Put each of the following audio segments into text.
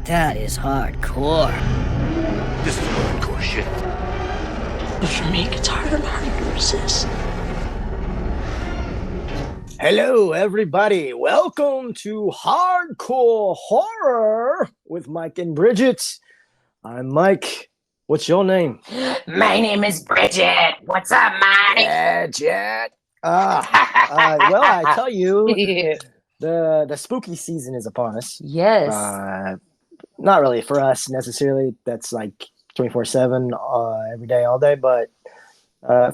That is hardcore. This is hardcore shit. But for me, it gets harder and harder to resist. Hello, everybody. Welcome to Hardcore Horror with Mike and Brigitte. I'm Mike. What's your name? My name is Brigitte. What's up, Mike? Brigitte. Well, I tell you, the spooky season is upon us. Yes. Not really for us necessarily. That's like 24/7, every day, all day. But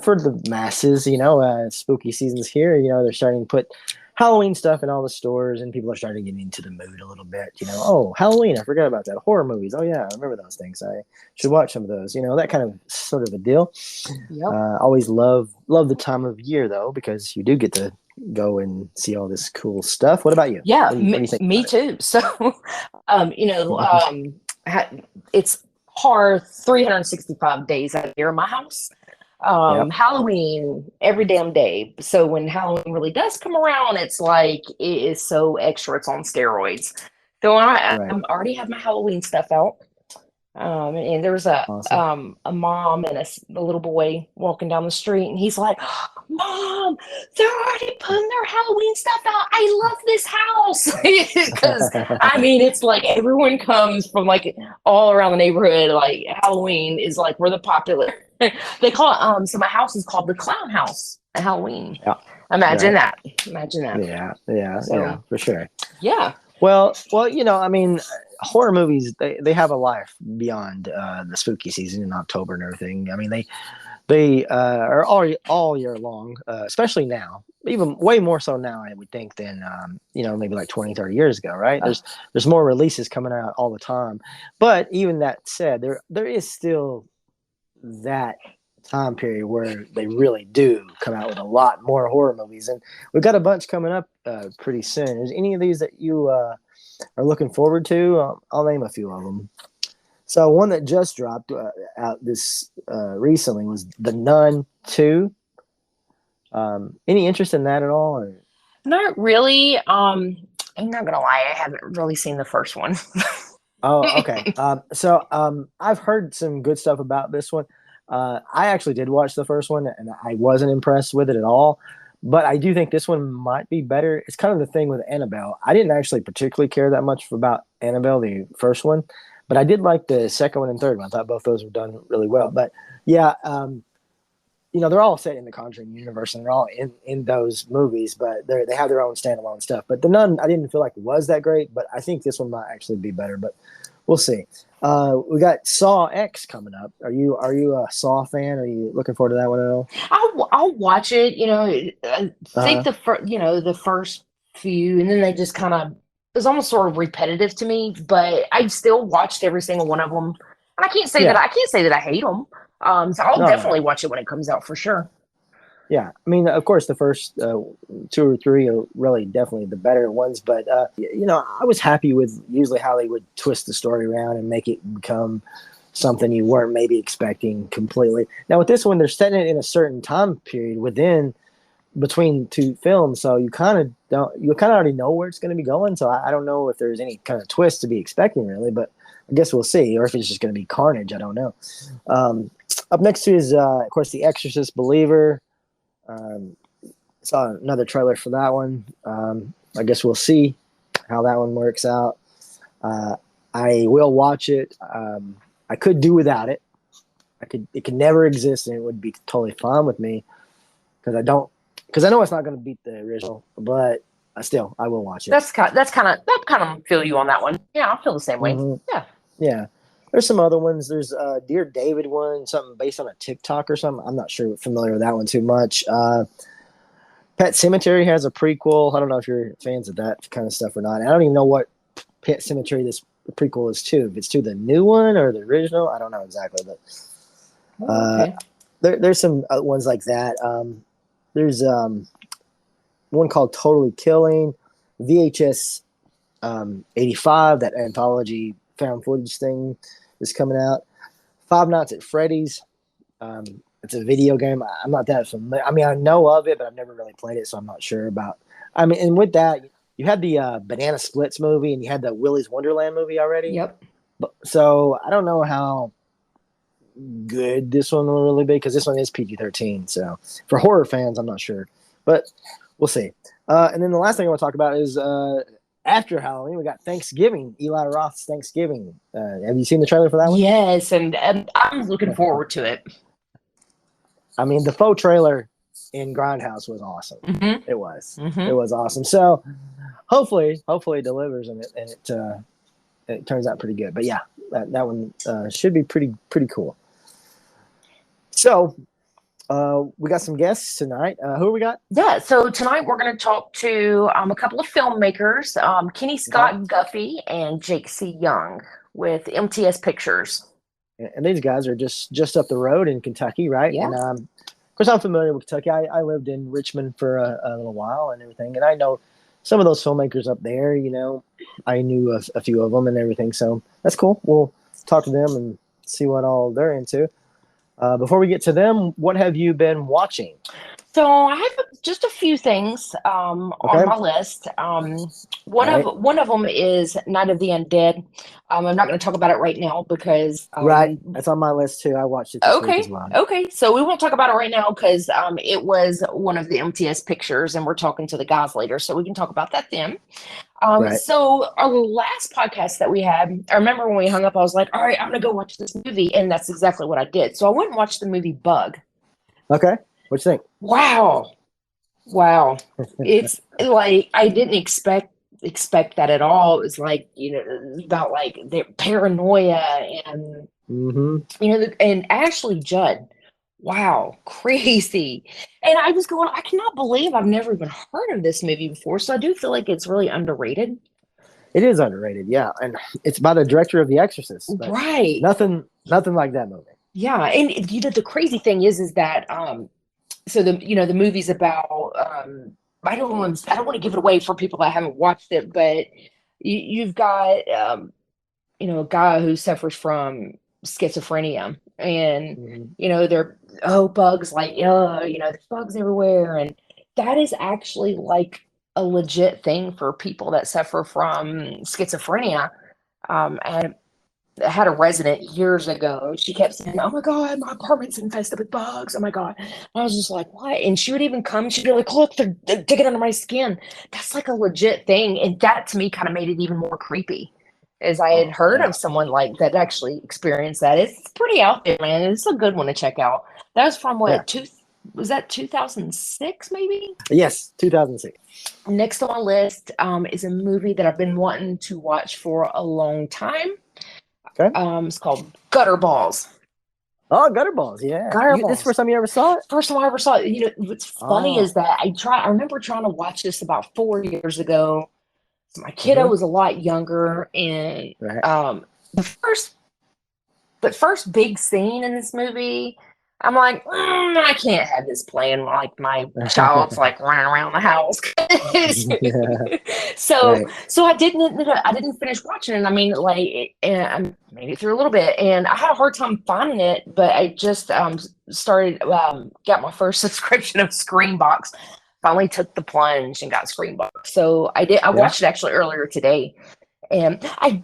for the masses, spooky season's here. They're starting to put Halloween stuff in all the stores, and people are starting to get into the mood a little bit. Oh, Halloween, I forgot about that. Horror movies. Oh yeah, I remember those things. I should watch some of those. That kind of sort of a deal. Yep. Always love the time of year though, because you do get to go and see all this cool stuff. What about you? Yeah, What do you think me about it? too. So, it's hard 365 days out of the year in my house. Yep. Halloween every damn day. So when Halloween really does come around, it's like it is so extra. It's on steroids. So I already have my Halloween stuff out. And there was Awesome. a mom and a little boy walking down the street, and he's like, "Mom, they're already putting their Halloween stuff out. I love this house." Because it's like everyone comes from like all around the neighborhood. Like Halloween is like we're the popular. They call it. So my house is called the Clown House at Halloween. Yeah. Imagine that. Imagine that. Yeah, for sure. Yeah. Well, horror movies they have a life beyond the spooky season in October and everything. They are all year long, especially now. Even way more so now, I would think, than maybe like 20, 30 years ago, right? There's more releases coming out all the time. But even that said, there is still that time period where they really do come out with a lot more horror movies, and we've got a bunch coming up pretty soon. Is any of these that you are looking forward to? I'll name a few of them. So one that just dropped out this recently was The Nun 2. Any interest in that at all? Or? Not really. I'm not gonna lie, I haven't really seen the first one. Oh, okay. I've heard some good stuff about this one. I actually did watch the first one, and I wasn't impressed with it at all. But I do think this one might be better. It's kind of the thing with Annabelle. I didn't actually particularly care that much about Annabelle, the first one, but I did like the second one and third one. I thought both those were done really well. But yeah, they're all set in the Conjuring universe, and they're all in those movies, but they have their own standalone stuff. But The Nun, I didn't feel like it was that great, but I think this one might actually be better. But we'll see. We got Saw X coming up. Are you a Saw fan? Are you looking forward to that one at all? I'll watch it. I think the first few, and then they just kind of it was almost sort of repetitive to me. But I still watched every single one of them, and I can't say that I hate them. So I'll definitely watch it when it comes out for sure. Yeah, of course, the first 2 or 3 are really definitely the better ones. But I was happy with usually how they would twist the story around and make it become something you weren't maybe expecting completely. Now with this one, they're setting it in a certain time period between 2 films, so you kind of already know where it's going to be going. So I don't know if there's any kind of twist to be expecting really, but I guess we'll see, or if it's just going to be carnage. I don't know. Up next is of course The Exorcist Believer. Saw another trailer for that one. I guess we'll see how that one works out. I will watch it. I could do without it. It could never exist, and it would be totally fine with me because I know it's not going to beat the original, but I will watch it. That kind of feel you on that one. Yeah, I feel the same way. Mm-hmm. Yeah. There's some other ones. There's a Dear David one, something based on a TikTok or something. I'm not familiar with that one too much. Pet Cemetery has a prequel. I don't know if you're fans of that kind of stuff or not. I don't even know what Pet Cemetery this prequel is to. If it's to the new one or the original, I don't know exactly. But Okay. there's some ones like that. There's one called Totally Killing, VHS 85, that anthology found footage thing is coming out. Five Nights at Freddy's. It's a video game. I'm not that familiar. I know of it, but I've never really played it, so I'm not sure about. And with that, you had the Banana Splits movie and you had the Willy's Wonderland movie already. Yep. So I don't know how good this one will really be because this one is PG-13. So for horror fans, I'm not sure, but we'll see. And then the last thing I want to talk about is after Halloween, we got Thanksgiving, Eli Roth's Thanksgiving. Have you seen the trailer for that one? Yes, and I'm looking forward to it. I mean, the faux trailer in Grindhouse was awesome. Mm-hmm. It was. Mm-hmm. It was awesome. So hopefully it delivers and it turns out pretty good. But yeah, that one should be pretty cool. So we got some guests tonight. Who we got? Yeah, so tonight we're going to talk to a couple of filmmakers, Kenny Scott Guffey and Jake C. Young with MTS Pictures. And these guys are just up the road in Kentucky, right? Yeah. And of course, I'm familiar with Kentucky. I lived in Richmond for a little while and everything, and I know some of those filmmakers up there. You know, I knew a few of them and everything, so that's cool. We'll talk to them and see what all they're into. Before we get to them, what have you been watching? So I have just a few things on my list. One of them is Night of the Undead. I'm not going to talk about it right now because right, that's on my list too. I watched it this week as well. Okay, so we won't talk about it right now because it was one of the MTS Pictures, and we're talking to the guys later, so we can talk about that then. Right. So our last podcast that we had, I remember when we hung up, I was like, all right, I'm going to go watch this movie, and that's exactly what I did. So I went and watched the movie Bug. Okay. What you think? Wow. It's like I didn't expect that at all. It was like, you know, about like their paranoia and you know, and Ashley Judd. Wow, crazy. And I was going, I cannot believe I've never even heard of this movie before. So I do feel like it's really underrated. It is underrated, yeah. And it's by the director of The Exorcist. Right. Nothing like that movie. Yeah. And you know, the crazy thing is that so the movie's about I don't want to give it away for people that haven't watched it, but you've got you know, a guy who suffers from schizophrenia, and you know, there bugs, like, you know, there's bugs everywhere, and that is actually like a legit thing for people that suffer from schizophrenia. And I had a resident years ago. She kept saying, "Oh my God, my apartment's infested with bugs. Oh my God." And I was just like, "What?" And she would even come, she'd be like, "Look, they're digging under my skin." That's like a legit thing. And that to me kind of made it even more creepy, as I had heard of someone like that actually experienced that. It's pretty out there, man. It's a good one to check out. That was from was that 2006 maybe? Yes, 2006. Next on my list is a movie that I've been wanting to watch for a long time. Okay. It's called Gutter Balls. Oh, Gutter Balls, yeah. This is the first time you ever saw it? First time I ever saw it. You know, what's funny is that I remember trying to watch this about 4 years ago. My kiddo was a lot younger, and the first big scene in this movie, I'm like, I can't have this playing like my child's like running around the house. So I didn't finish watching it. I mean, like, I made it through a little bit, and I had a hard time finding it, but I just started got my first subscription of Screenbox. Finally took the plunge and got Screenbox. So I watched it actually earlier today. And I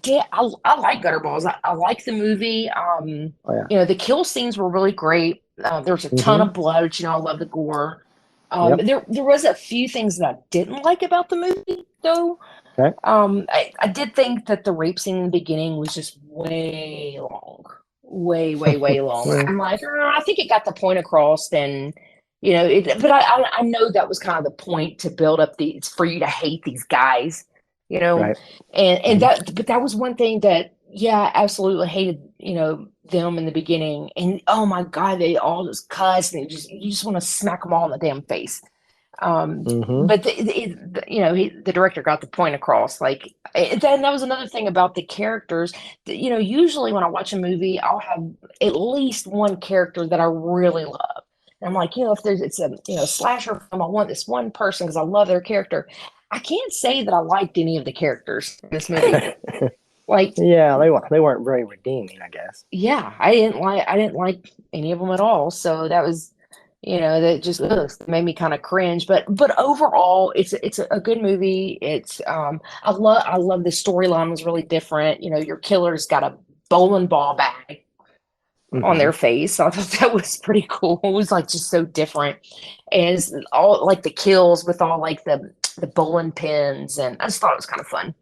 like Gutter Balls. I like the movie. You know, the kill scenes were really great. There was a ton of blood. You know, I love the gore. There was a few things that I didn't like about the movie, though. Okay. I did think that the rape scene in the beginning was just way long. Way long. I'm like, I think it got the point across, and you know, but I know that was kind of the point, to build up for you to hate these guys. You know, and that was one thing that, I absolutely hated, you know, them in the beginning. And oh my God, they all just cuss, and you just want to smack them all in the damn face. But you know, the director got the point across. Like, then that was another thing about the characters. You know, usually when I watch a movie, I'll have at least one character that I really love. And I'm like, you know, if it's a, you know, slasher film, I want this one person because I love their character. I can't say that I liked any of the characters in this movie. Like, yeah, they weren't very redeeming, I guess. Yeah, I didn't like any of them at all. So that was That just made me kind of cringe. But overall, it's a good movie. It's I love the storyline was really different. Your killer's got a bowling ball bag on Hmm. their face. I thought that was pretty cool. It was like just so different. And it's all like the kills with all like the bowling pins, and I just thought it was kind of fun.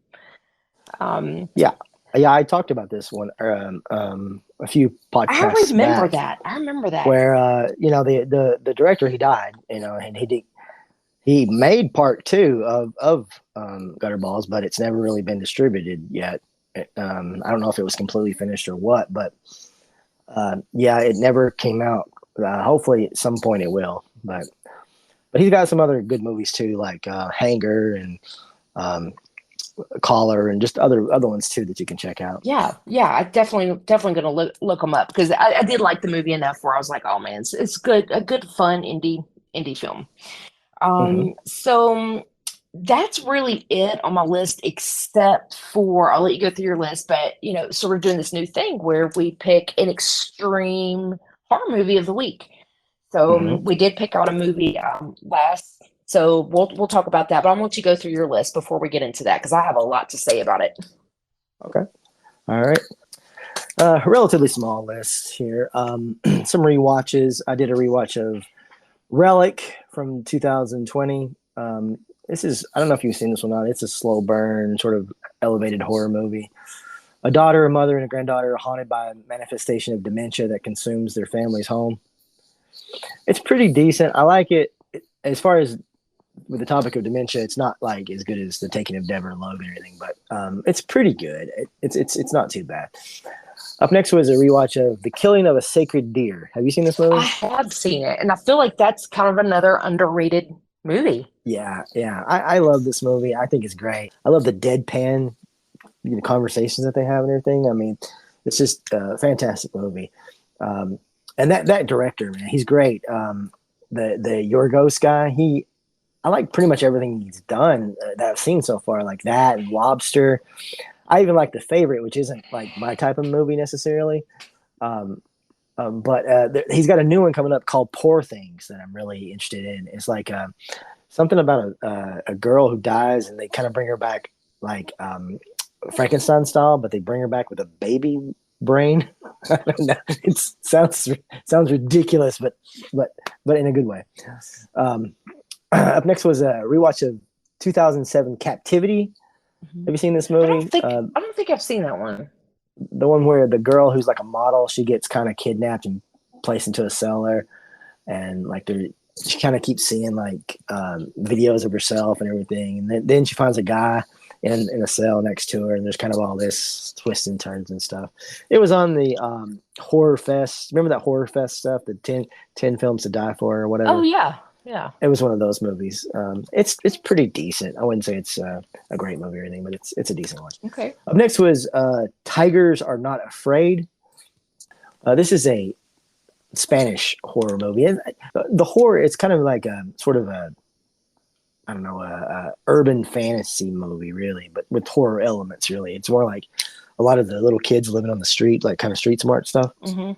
Um, Yeah, yeah. I talked about this one a few I podcasts remember back, that. I remember that. where the director, he died, and he made part two of Gutterballs, but it's never really been distributed yet. I don't know if it was completely finished or what, but yeah, it never came out. Hopefully, at some point it will. But he's got some other good movies too, like Hanger and um, Caller, and just other ones too that you can check out. Yeah, yeah. I definitely gonna look them up because I did like the movie enough where I was like, oh man, it's good, a good fun indie film. Hmm. So that's really it on my list, except for I'll let you go through your list, but so we're doing this new thing where we pick an extreme horror movie of the week. So Hmm. we did pick out a movie last, so we'll talk about that. But I'm gonna let you go through your list before we get into that because I have a lot to say about it. Okay. All right. Relatively small list here. Some rewatches. I did a rewatch of Relic from 2020. This is, I don't know if you've seen this one or not. It's a slow burn, sort of elevated horror movie. A daughter, a mother, and a granddaughter are haunted by a manifestation of dementia that consumes their family's home. It's pretty decent. I like it. As far as with the topic of dementia, it's not like as good as The Taking of Deborah Logan or anything, but it's pretty good. It's not too bad. Up next was a rewatch of The Killing of a Sacred Deer. Have you seen this I movie? have seen it, and I feel like that's kind of another underrated movie. Yeah, yeah. I love this movie. I think it's great. I love the deadpan conversations that they have and everything. I mean, it's just a fantastic movie. Um, and that director, man, he's great. The Yorgos guy, I like pretty much everything he's done that I've seen so far, like that and Lobster. I even like The Favorite, which isn't like my type of movie necessarily. Um, but he's got a new one coming up called Poor Things that I'm really interested in. It's like something about a girl who dies, and they kind of bring her back like Frankenstein style, but they bring her back with a baby brain. I don't know. It sounds ridiculous, but in a good way. Um, Up next was a rewatch of 2007 Captivity. Mhm. Have you seen this I movie? don't think I don't think I've seen that one. The one where the girl who's like a model, she gets kind of kidnapped and placed into a cellar, and like she kind of keeps seeing like videos of herself and everything, and then she finds a guy in a cell next to her, and there's kind of all this twists and turns and stuff. It was on the Horror Fest. Remember that Horror Fest stuff, the 10 films to die for or Oh whatever. yeah, yeah. It was one of those movies. It's pretty decent. I wouldn't say it's a great movie or anything, but it's a decent one. Okay. Up next was Tigers Are Not Afraid. This is a Spanish horror movie, and the horror, it's kind of like a sort of a, I don't know, a urban fantasy movie, really, but with horror elements. Really, it's more like a lot of the little kids living on the street, like kind of street smart stuff. Hmm.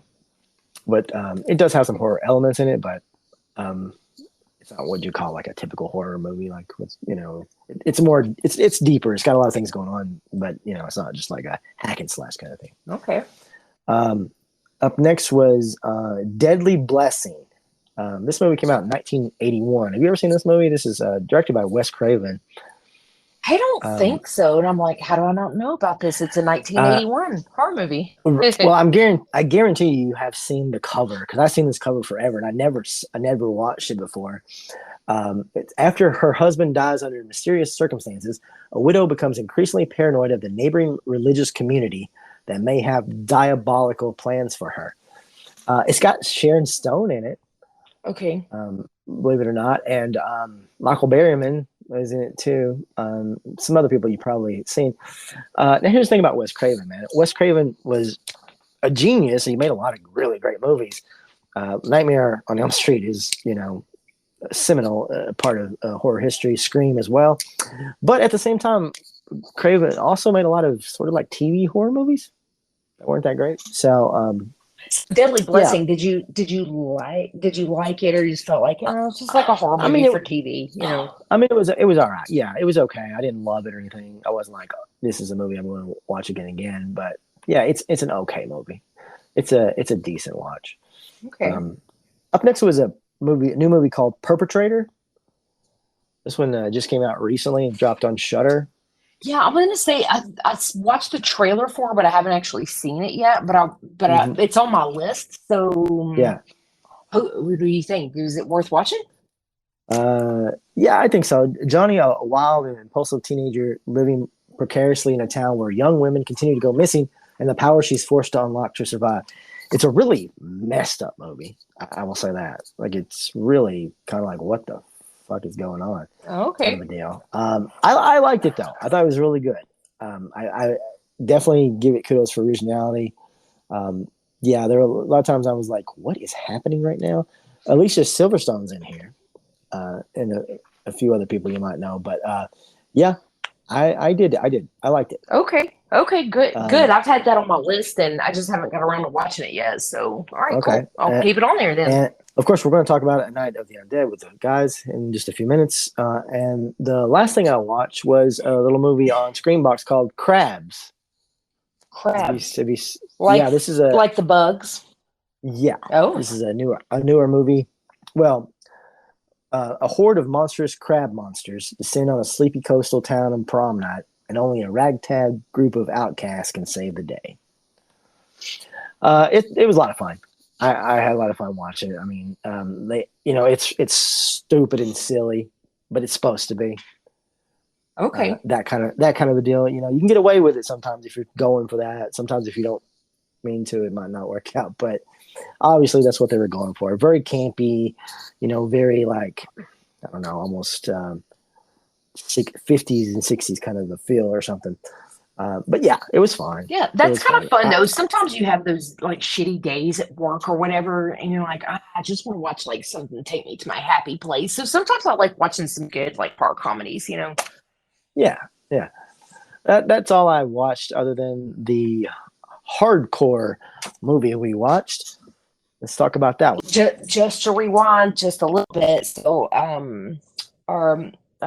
But it does have some horror elements in it, but um, it's not what you call like a typical horror movie. Like with, it's more, it's deeper. It's got a lot of things going on, but it's not just like a hack and slash kind of thing. Okay. Um, Up next was Deadly Blessing. This movie came out in 1981. Have you ever seen this movie? This is directed by Wes Craven. I don't Um, think so. And I'm like, how do I not know about this? It's a uh, 1981 horror movie. well, I guarantee you have seen the cover, because I've seen this cover forever, and I never watched it before. It's after her husband dies under mysterious circumstances, a widow becomes increasingly paranoid of the neighboring religious community that may have diabolical plans for her. It's got Sharon Stone in it, Okay. believe it or not, and Michael Berryman is in it too. Some other people you probably seen. Now, here's the thing about Wes Craven, man. Wes Craven was a genius. He made a lot of really great movies. Nightmare on Elm Street is, a seminal part of horror history. Scream as well. But at the same time, Craven also made a lot of sort of like TV horror movies that weren't that great. So Deadly Yeah. Blessing. Did you like it, or you just felt like, it's just like a horror I movie mean, for TV? I mean, it was all right. Yeah, it was okay. I didn't love it or anything. I wasn't like, this is a movie I'm going to watch again. But yeah, it's an okay movie. It's a decent watch. Okay. Up next was a new movie called Perpetrator. This one just came out recently and dropped on Shudder. Yeah, I'm gonna say I watched the trailer for it, but I haven't actually seen it yet. But it's on my list. So Yeah. who do you think? Is it worth watching? Yeah, I think so. Johnny, a wild and impulsive teenager living precariously in a town where young women continue to go missing, and the power she's forced to unlock to survive. It's a really messed up movie. I will say that. Like, it's really kind of like, what the fuck is going on? Okay. Kind of a deal. I liked it though. I thought it was really good. I definitely give it kudos for originality. Yeah, there were a lot of times I was like, what is happening right now? Alicia Silverstone's in here. And a few other people you might know, but yeah, I did. I liked it. Okay, good. I've had that on my list, and I just haven't got around to watching it yet. So, all right, Okay. cool. I'll keep it on there then. And of course, we're going to talk about it, Night of the Undead with the guys in just a few minutes. And the last thing I watched was a little movie on Screenbox called Crabs. Crabs. Yeah, this is like the bugs. Yeah. Oh. This is a newer movie. Well, a horde of monstrous crab monsters descend on a sleepy coastal town on prom night, and only a ragtag group of outcasts can save the day. It was a lot of fun. I had a lot of fun watching it. I mean, it's stupid and silly, but it's supposed to be. Okay. That kind of a deal. You can get away with it sometimes if you're going for that. Sometimes if you don't mean to, it might not work out. But obviously, that's what they were going for. Very campy, very like, I don't know, almost 50s and 60s kind of a feel or something. But yeah, it was fine. Yeah, that's kind of fun though. Sometimes you have those like shitty days at work or whatever, and you're like, I just want to watch like something to take me to my happy place. So sometimes I like watching some good like park comedies. Yeah. That's all I watched, other than the hardcore movie we watched. Let's talk about that one. Just to rewind just a little bit. So, our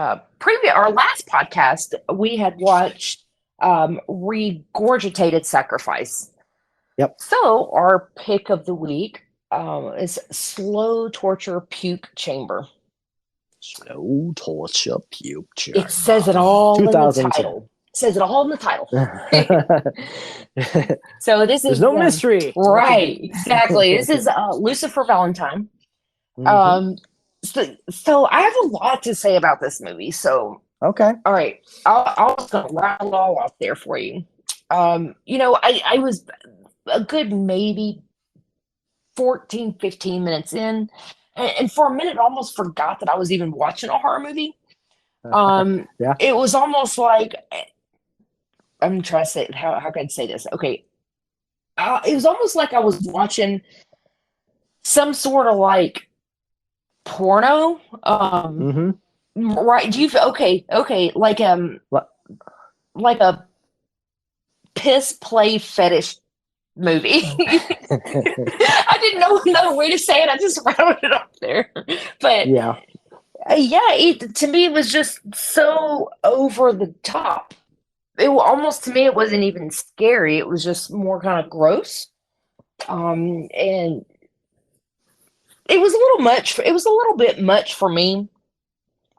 last podcast, we had watched Regurgitated Sacrifice. Yep. So our pick of the week is Slow Torture Puke Chamber. Slow Torture Puke Chamber. It says it all in the 2010. title. Says it all in the title. So this is there's no mystery, right? Exactly. This is Lucifer Valentine. Mm-hmm. So I have a lot to say about this movie. So okay, all right, I'll just rattle it all off there for you. I was a good maybe 14, 15 minutes in, and for a minute, I almost forgot that I was even watching a horror movie. Yeah. It was almost like, I'm trying to say, how can I say this? Okay. It was almost like I was watching some sort of like porno. Mm-hmm. Right. Okay. Like a piss play fetish movie. I didn't know another way to say it. I just rounded it up there. But yeah. To me, it was just so over the top. To me, it wasn't even scary. It was just more kind of gross. And it was a little much. It was a little bit much for me.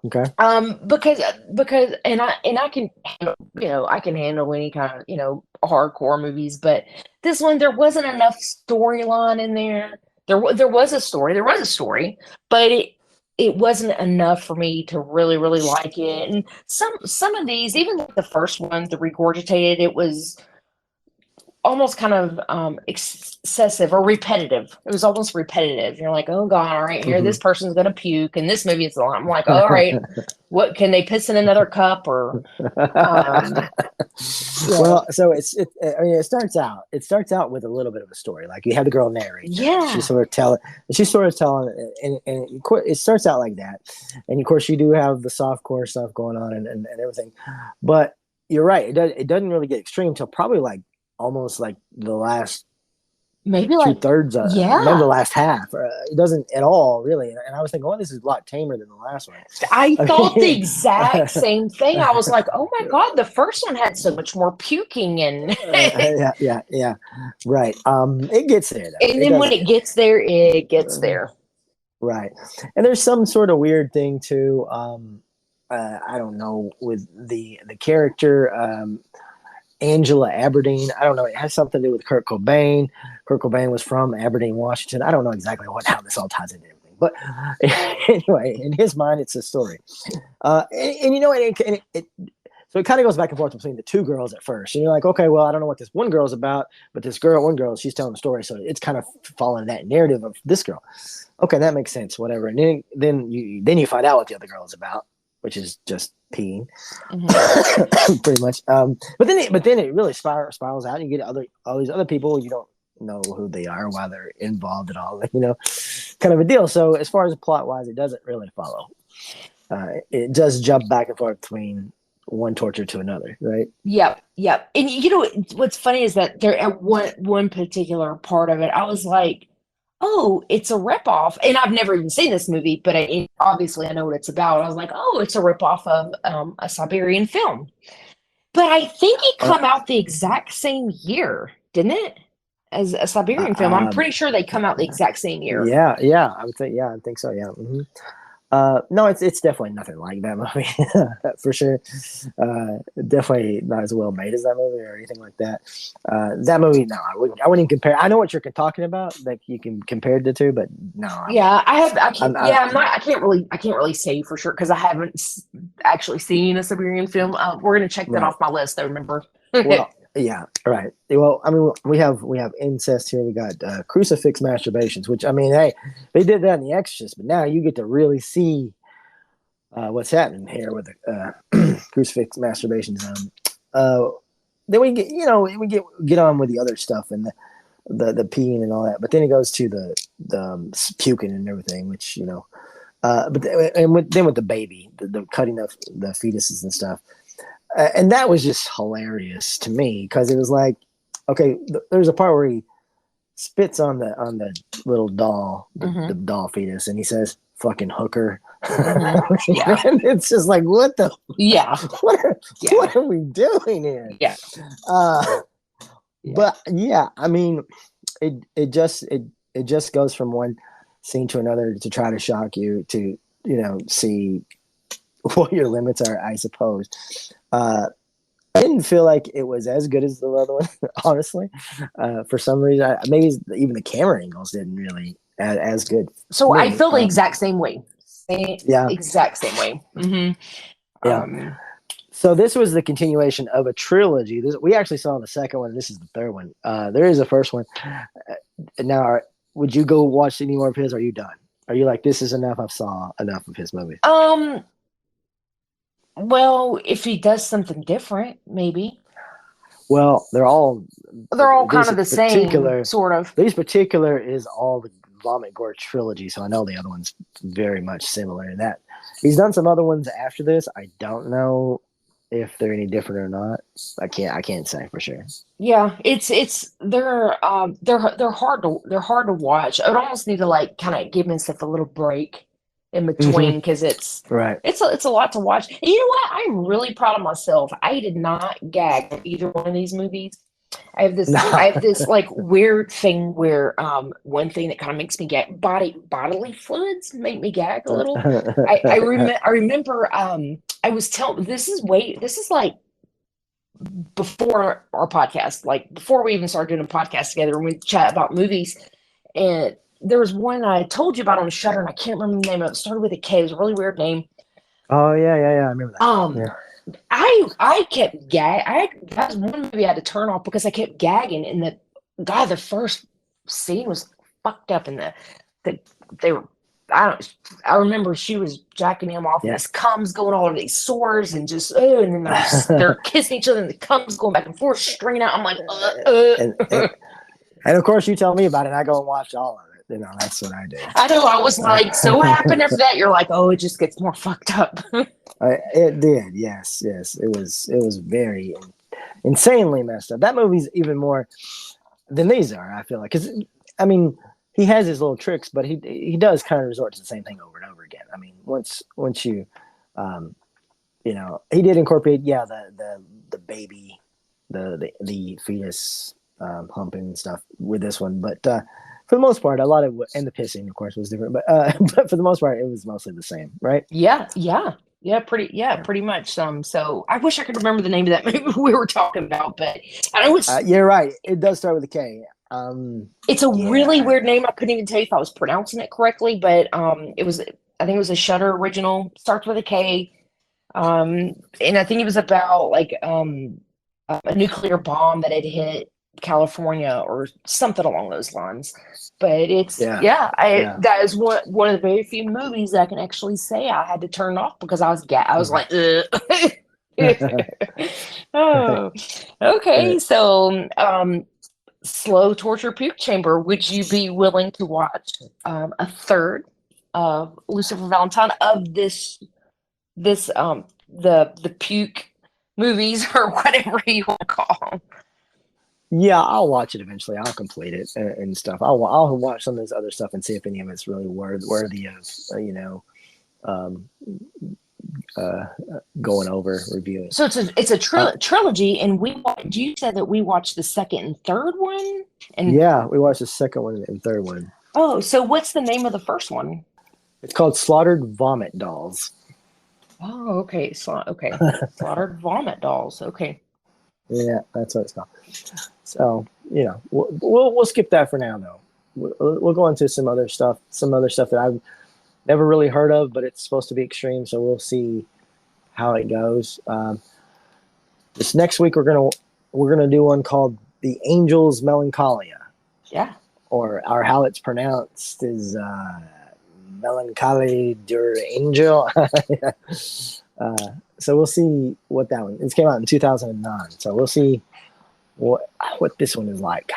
Okay. Because I can I can handle any kind of hardcore movies, but this one there wasn't enough storyline in there. There was a story, but it wasn't enough for me to really, really like it. And some of these, even like the first one, the Regurgitated, it was almost kind of excessive or repetitive. It was almost repetitive. You're like, oh god, all right, here this person's gonna puke, and this movie is long. I'm like, all right, what can they piss in another cup or? Well, so it starts out with a little bit of a story. Like you have the girl narrate. Yeah. She's sort of telling, and it starts out like that. And of course, you do have the softcore stuff going on and everything. But you're right. It doesn't really get extreme until probably like almost like the last maybe two like thirds of yeah. maybe the last half. It doesn't at all really. And I was thinking, oh, this is a lot tamer than the last one. I thought the mean- exact same thing. I was like, oh my god, the first one had so much more puking and yeah, right. It gets there though. and then when it gets there, it gets there. Right. And there's some sort of weird thing too. I don't know, with the character Angela Aberdeen. I don't know. It has something to do with Kurt Cobain. Kurt Cobain was from Aberdeen, Washington. I don't know exactly how this all ties into everything, but anyway, in his mind, it's a story. And you know, so it kind of goes back and forth between the two girls at first. And you're like, okay, well, I don't know what this one girl's about, but this one girl, she's telling the story, so it's kind of following that narrative of this girl. Okay, that makes sense. Whatever. And then you find out what the other girl is about, which is just peeing, pretty much. But then it really spirals out. And you get all these other people. You don't know who they are, why they're involved at all. You know, kind of a deal. So as far as plot wise, it doesn't really follow. It does jump back and forth between one torture to another, right? Yep. And you know what's funny is that there at one particular part of it, I was like, oh, it's a ripoff. And I've never even seen this movie, but obviously I know what it's about. I was like, oh, it's a ripoff of a Siberian film. But I think it come out the exact same year, didn't it? As a Siberian film. I'm pretty sure they come out the exact same year. Yeah. I would say, I think so. Yeah. Mm-hmm. No, it's definitely nothing like that movie for sure. Definitely not as well made as that movie or anything like that. That movie, no, I wouldn't even compare. I know what you're talking about, that you can compare the two, but no. I can't really say for sure because I haven't actually seen a Siberian film. We're gonna check that off my list, though. Remember? Well, yeah, right. Well, I mean, we have incest here. We got crucifix masturbations, which, I mean, hey, they did that in The Exorcist, but now you get to really see what's happening here with the crucifix masturbations. Then we get on with the other stuff and the peeing and all that, but then it goes to the puking and everything, which but then with the baby, the cutting of the fetuses and stuff. And that was just hilarious to me because it was like, okay, there's a part where he spits on the little doll, the doll fetus, and he says, "Fucking hooker." Yeah. And it's just like, what the? Yeah. What are we doing here? Yeah. But yeah, I mean, it just goes from one scene to another to try to shock you to see what your limits are, I suppose. I didn't feel like it was as good as the other one, honestly. For some reason, maybe even the camera angles didn't really as good. So I feel the exact same way. Exact same way. Mm-hmm. Yeah. So this was the continuation of a trilogy. We actually saw the second one. This is the third one. There is a first one. Now, would you go watch any more of his? Or are you done? Are you like, this is enough? I've saw enough of his movies. Well, if he does something different, maybe. Well, they're all kind of the same, sort of. These particular is all the Vomit Gore trilogy, so I know the other one's very much similar in that. He's done some other ones after this. I don't know if they're any different or not. I can't say for sure. Yeah, they're hard to watch. I would almost need to kind of give myself a little break in between because it's a lot to watch. And you know what? I'm really proud of myself. I did not gag at either one of these movies. I have this like weird thing where one thing that kind of makes me gag, bodily fluids make me gag a little. I remember I was this is like before our podcast, like before we even started doing a podcast together, and we chat about movies. And there was one I told you about on Shudder, and I can't remember the name of it. It started with a K. It was a really weird name. Oh yeah, I remember that. I kept gagging. That was one movie I had to turn off because I kept gagging, and the first scene was fucked up, and they were. I remember she was jacking him off, and this cum's going all over these sores, and just and then they're kissing each other, and the cum's going back and forth, stringing out. I'm like, And of course, you tell me about it, and I go and watch all of it. That's what I do. I know. I was like, so what happened after that? You're like, oh, it just gets more fucked up. It did. Yes. It was very insanely messed up. That movie's even more. than these are. I feel like, because I mean, he has his little tricks, but he does kind of resort to the same thing over and over again. I mean, once you, he did incorporate the baby, the fetus humping and stuff with this one, but for the most part, a lot of and the pissing, of course, was different, but but for the most part, it was mostly the same, right? Pretty much. So I wish I could remember the name of that movie we were talking about, but I know you're right. It does start with a K. It's a really weird name. I couldn't even tell you if I was pronouncing it correctly, but I think it was a Shudder original. Starts with a K, and I think it was about like a nuclear bomb that had hit California or something along those lines. But it's that is one of the very few movies that I can actually say I had to turn off because I was like, oh, okay. So Slow Torture Puke Chamber, would you be willing to watch a third of Lucifer Valentine of the puke movies or whatever you want to call them? Yeah, I'll watch it eventually. I'll complete it and stuff. I'll watch some of this other stuff and see if any of it's really worthy of going over reviewing. So it's a trilogy, and you said that we watched the second and third one, and yeah, we watched the second one and third one. Oh, so what's the name of the first one? It's called Slaughtered Vomit Dolls. Oh, okay. Slaughtered Vomit Dolls. Okay. Yeah, that's what it's called. So we'll skip that for now, though. We'll go into some other stuff that I've never really heard of, but it's supposed to be extreme. So we'll see how it goes. This next week we're gonna do one called The Angel's Melancholia. Yeah. Or how it's pronounced is Melancholy der Angel. So we'll see what that one. It came out in 2009. So we'll see what this one is like.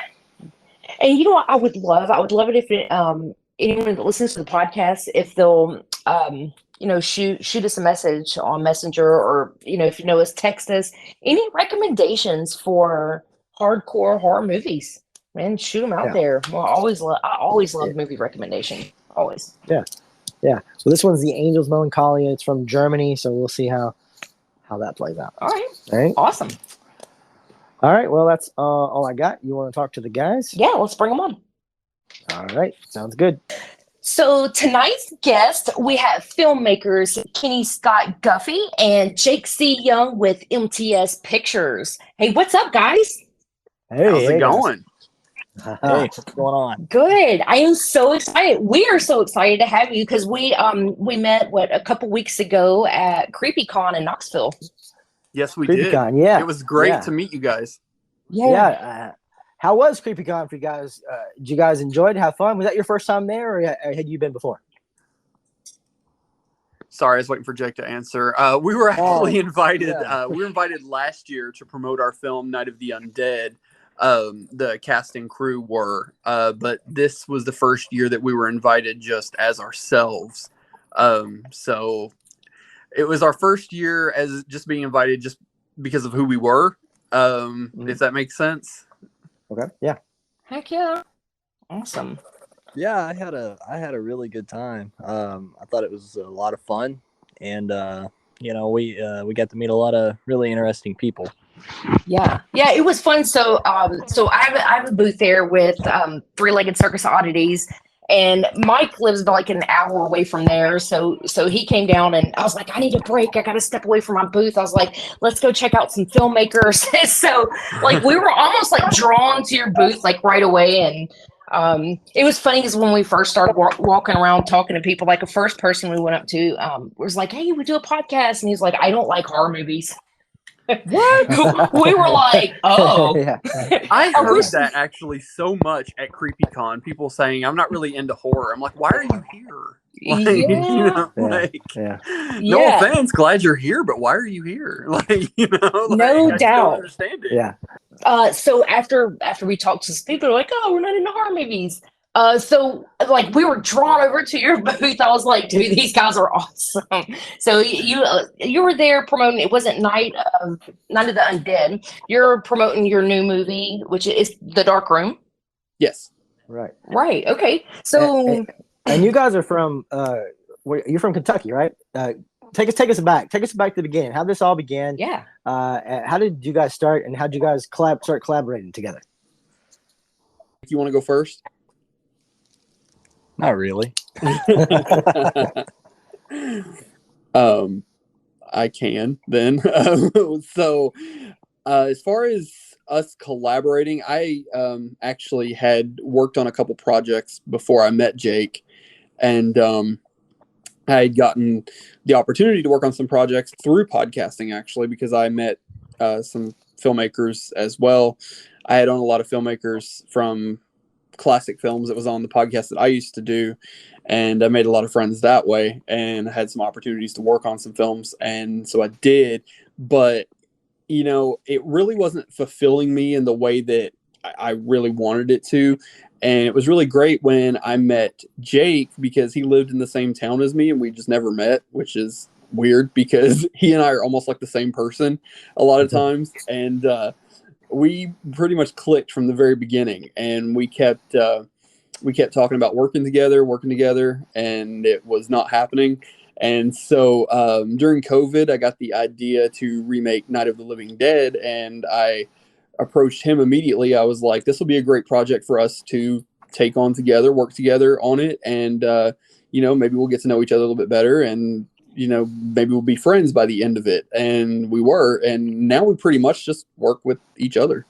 And you know what I would love? I would love it if anyone that listens to the podcast, if they'll shoot us a message on Messenger, or if you know us, text us any recommendations for hardcore horror movies. Man, shoot them out there. Well, I always love movie recommendation. Always. Yeah. Well, this one's The Angel's Melancholia. It's from Germany, so we'll see how that plays out. All right. Awesome. All right. Well, that's all I got. You want to talk to the guys? Yeah, let's bring them on. All right. Sounds good. So tonight's guest, we have filmmakers Kenny Scott Guffey and Jake C. Young with MTS Pictures. Hey, what's up, guys? Hey, how's it going? Hey, what's going on? Good. I am so excited. We are so excited to have you because we met a couple weeks ago at CreepyCon in Knoxville. Yes, we CreepyCon, did. yeah. It was great to meet you guys. Yeah. How was CreepyCon for you guys? Did you guys enjoy it? Have fun? Was that your first time there, or had you been before? Sorry, I was waiting for Jake to answer. We were actually invited. We were invited last year to promote our film Night of the Undead. The cast and crew were, but this was the first year that we were invited just as ourselves. So it was our first year as just being invited just because of who we were. If that makes sense. Okay. Yeah. Heck yeah. Awesome. Yeah, I had a really good time. I thought it was a lot of fun, and we got to meet a lot of really interesting people. Yeah, it was fun. So I have a booth there with Three-Legged Circus Oddities, and Mike lives like an hour away from there. So he came down, and I was like, I need a break. I got to step away from my booth. I was like, let's go check out some filmmakers. So like we were almost like drawn to your booth like right away, and it was funny because when we first started walking around talking to people, like the first person we went up to was like, hey, we do a podcast, and he's like, I don't like horror movies. What? We were like, oh. Yeah. I heard that actually so much at CreepyCon. People saying, I'm not really into horror. I'm like, why are you here? No offense, glad you're here, but why are you here? No doubt. Don't understand it. Yeah. So after we talked to some people, they're like, oh, we're not into horror movies. So like we were drawn over to your booth. I was like, dude, these guys are awesome. So you were there promoting. It wasn't Night of the Undead. You're promoting your new movie, which is The Dark Room. Yes. Right. Right. Okay. So And you guys are from you're from Kentucky, right? Take us back. Take us back to the beginning. How this all began. yeah. How did you guys start, and how did you guys start collaborating together? You want to go first? Not really. I can then. So, as far as us collaborating, I actually had worked on a couple projects before I met Jake, and I had gotten the opportunity to work on some projects through podcasting, actually, because I met some filmmakers as well. I had on a lot of filmmakers from classic films that was on the podcast that I used to do, and I made a lot of friends that way, and had some opportunities to work on some films, and so I did. But it really wasn't fulfilling me in the way that I really wanted it to. And it was really great when I met Jake, because he lived in the same town as me and we just never met, which is weird because he and I are almost like the same person a lot of times. And we pretty much clicked from the very beginning, and we kept talking about working together, and it was not happening. And so during COVID, I got the idea to remake Night of the Living Dead, and I approached him immediately. I was like, this will be a great project for us to take on together, work together on it, and maybe we'll get to know each other a little bit better, and maybe we'll be friends by the end of it. And we were, and now we pretty much just work with each other.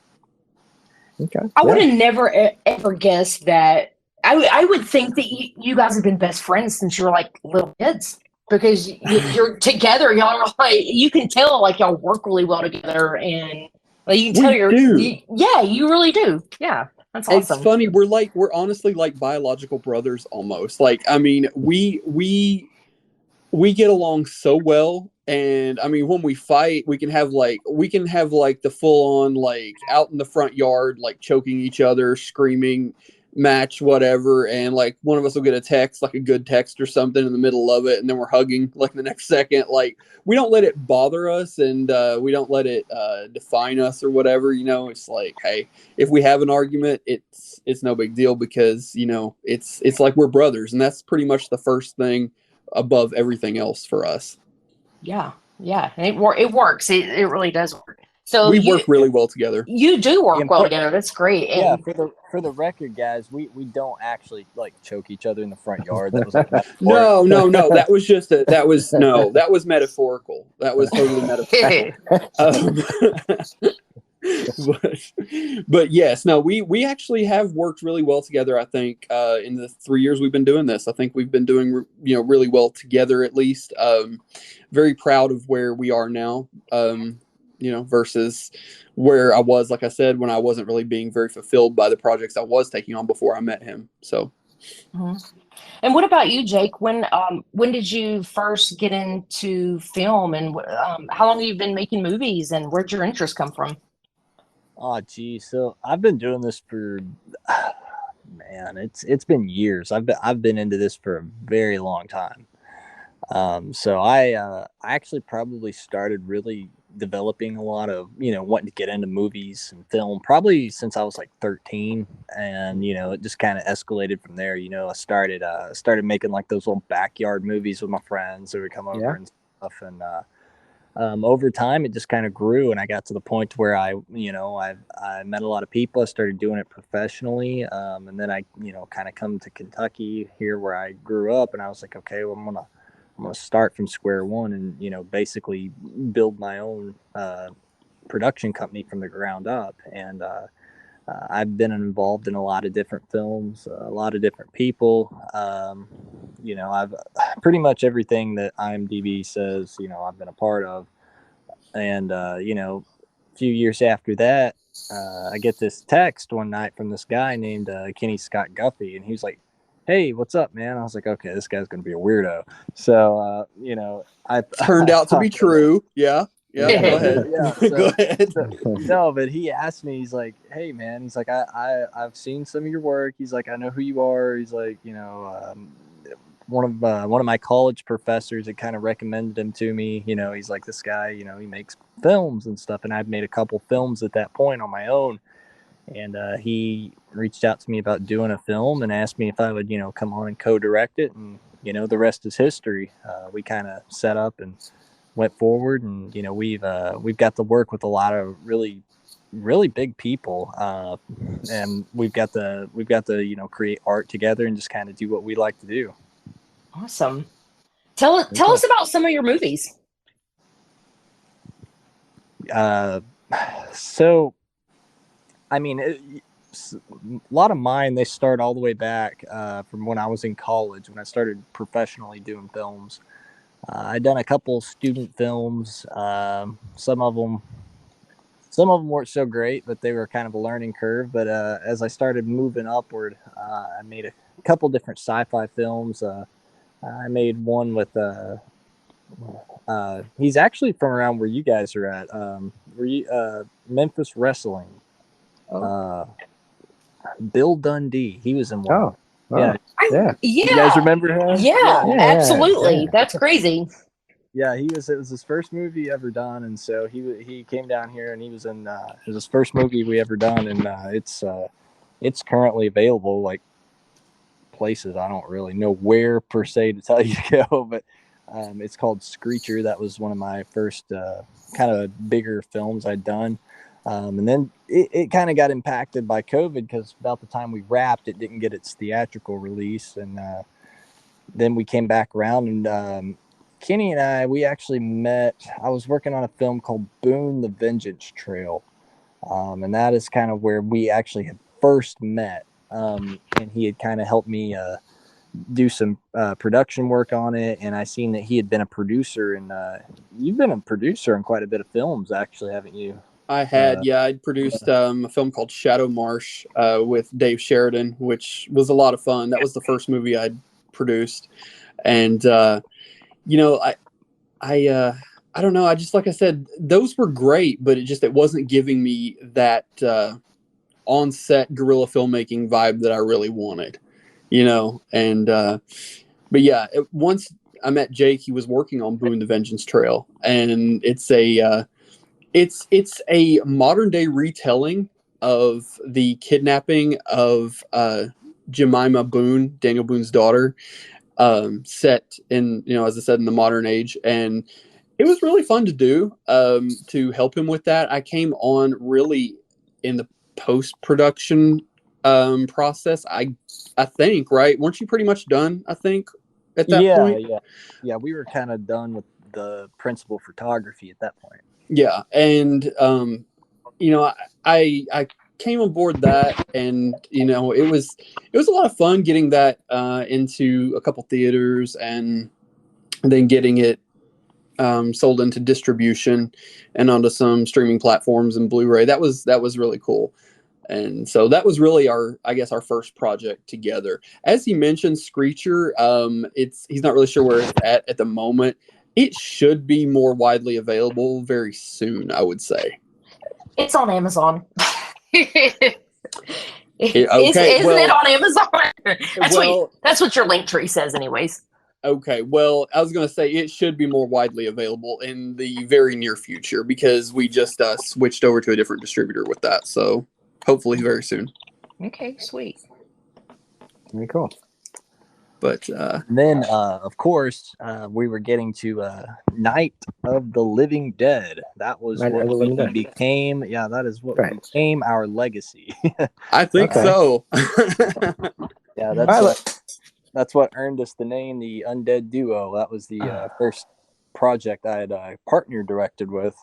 Okay. I would have never ever guessed that. I would think that you guys have been best friends since you were like little kids, because you're together. Y'all are like, you can tell like y'all work really well together, and like you can tell you really do. Yeah, that's awesome. It's funny. We're honestly like biological brothers almost. Like, I mean, we get along so well. And I mean, when we fight, we can have like the full on, like, out in the front yard, like choking each other, screaming match, whatever. And like one of us will get a text, like a good text or something in the middle of it, and then we're hugging like the next second. Like, we don't let it bother us, and we don't let it define us or whatever. It's like, hey, if we have an argument, it's no big deal, because it's like we're brothers, and that's pretty much the first thing above everything else for us. Yeah, and it works. It really does work. So we work really well together. You do work well together. That's great. And for the record, guys, we don't actually like choke each other in the front yard. That was like no. That was just that was metaphorical. That was totally metaphorical. But yes, no, we actually have worked really well together. I think in the 3 years we've been doing this, I think we've been doing really well together, at least. Very proud of where we are now. Versus where I was, like I said, when I wasn't really being very fulfilled by the projects I was taking on before I met him. So. Mm-hmm. And what about you, Jake? When did you first get into film, and how long have you been making movies, and where'd your interest come from? Oh, geez. So I've been doing this for, man, it's been years. I've been into this for a very long time. So I actually probably started really developing a lot of, wanting to get into movies and film probably since I was like 13, and it just kind of escalated from there. I started making like those little backyard movies with my friends who would come over and stuff, and over time it just kind of grew, and I got to the point where I met a lot of people. I started doing it professionally, and then I kind of come to Kentucky here where I grew up, and I was like, okay, well, I'm gonna start from square one and basically build my own production company from the ground up. And I've been involved in a lot of different films, a lot of different people. I've pretty much everything that IMDb says I've been a part of. And a few years after that, I get this text one night from this guy named Kenny Scott Guffey, and he was like, hey, what's up, man? I was like, okay, this guy's going to be a weirdo. So, I turned out to be true. Yeah. Yeah, go ahead. Yeah, Go ahead. No, but he asked me, he's like, hey man, he's like, I've seen some of your work. He's like, I know who you are. He's like, one of my college professors had kind of recommended him to me. He's like, this guy, he makes films and stuff. And I'd made a couple films at that point on my own. And he reached out to me about doing a film and asked me if I would, come on and co-direct it. And, the rest is history. We kind of set up and went forward, and, we've got to work with a lot of really, really big people. And we've got to, create art together and just kind of do what we like to do. Awesome. Tell us about some of your movies. So, I mean, a lot of mine, they start all the way back from when I was in college, when I started professionally doing films. I'd done a couple student films. Some of them weren't so great, but they were kind of a learning curve. But as I started moving upward, I made a couple different sci-fi films. I made one with he's actually from around where you guys are at. Memphis Wrestling. Bill Dundee. He was in one. Oh, yeah. Yeah. You guys remember him? Yeah, absolutely. Yeah. That's crazy. Yeah, it was his first movie ever done, and so he came down here and he was in it was his first movie we ever done, and it's currently available like places I don't really know where per se to tell you to go, but it's called Screecher. That was one of my first kind of bigger films I'd done. And then it kind of got impacted by COVID, because about the time we wrapped, it didn't get its theatrical release. And then we came back around, and Kenny and we actually met. I was working on a film called Boone the Vengeance Trail. And that is kind of where we actually had first met. And he had kind of helped me do some production work on it. And I seen that he had been a producer, and you've been a producer in quite a bit of films, actually, haven't you? I had, I'd produced a film called Shadow Marsh with Dave Sheridan, which was a lot of fun. That was the first movie I'd produced. And, I don't know. I just, like I said, those were great, but it wasn't giving me that on-set guerrilla filmmaking vibe that I really wanted, and, but yeah, once I met Jake, he was working on Boone the Vengeance Trail, and it's a modern day retelling of the kidnapping of Jemima Boone, Daniel Boone's daughter, set in, as I said, in the modern age. And it was really fun to do, to help him with that. I came on really in the post-production process. I think, right? Weren't you pretty much done, I think, at that point? Yeah. We were kind of done with the principal photography at that point. Yeah, and I came on board that, and it was a lot of fun getting that into a couple theaters, and then getting it sold into distribution and onto some streaming platforms and Blu-ray. That was really cool. And so that was really our first project together. As he mentioned, Screecher, he's not really sure where it's at the moment. It should be more widely available very soon, I would say. It's on Amazon. Okay, Isn't it on Amazon? That's what your link tree says, anyways. Okay, well, I was going to say it should be more widely available in the very near future, because we just switched over to a different distributor with that. So hopefully very soon. Okay, sweet. Very cool. But then, of course, we were getting to Night of the Living Dead. That was what became. Yeah, that is what became our legacy. I think so. Yeah, that's what earned us the name, the Undead Duo. That was the first project I had partner directed with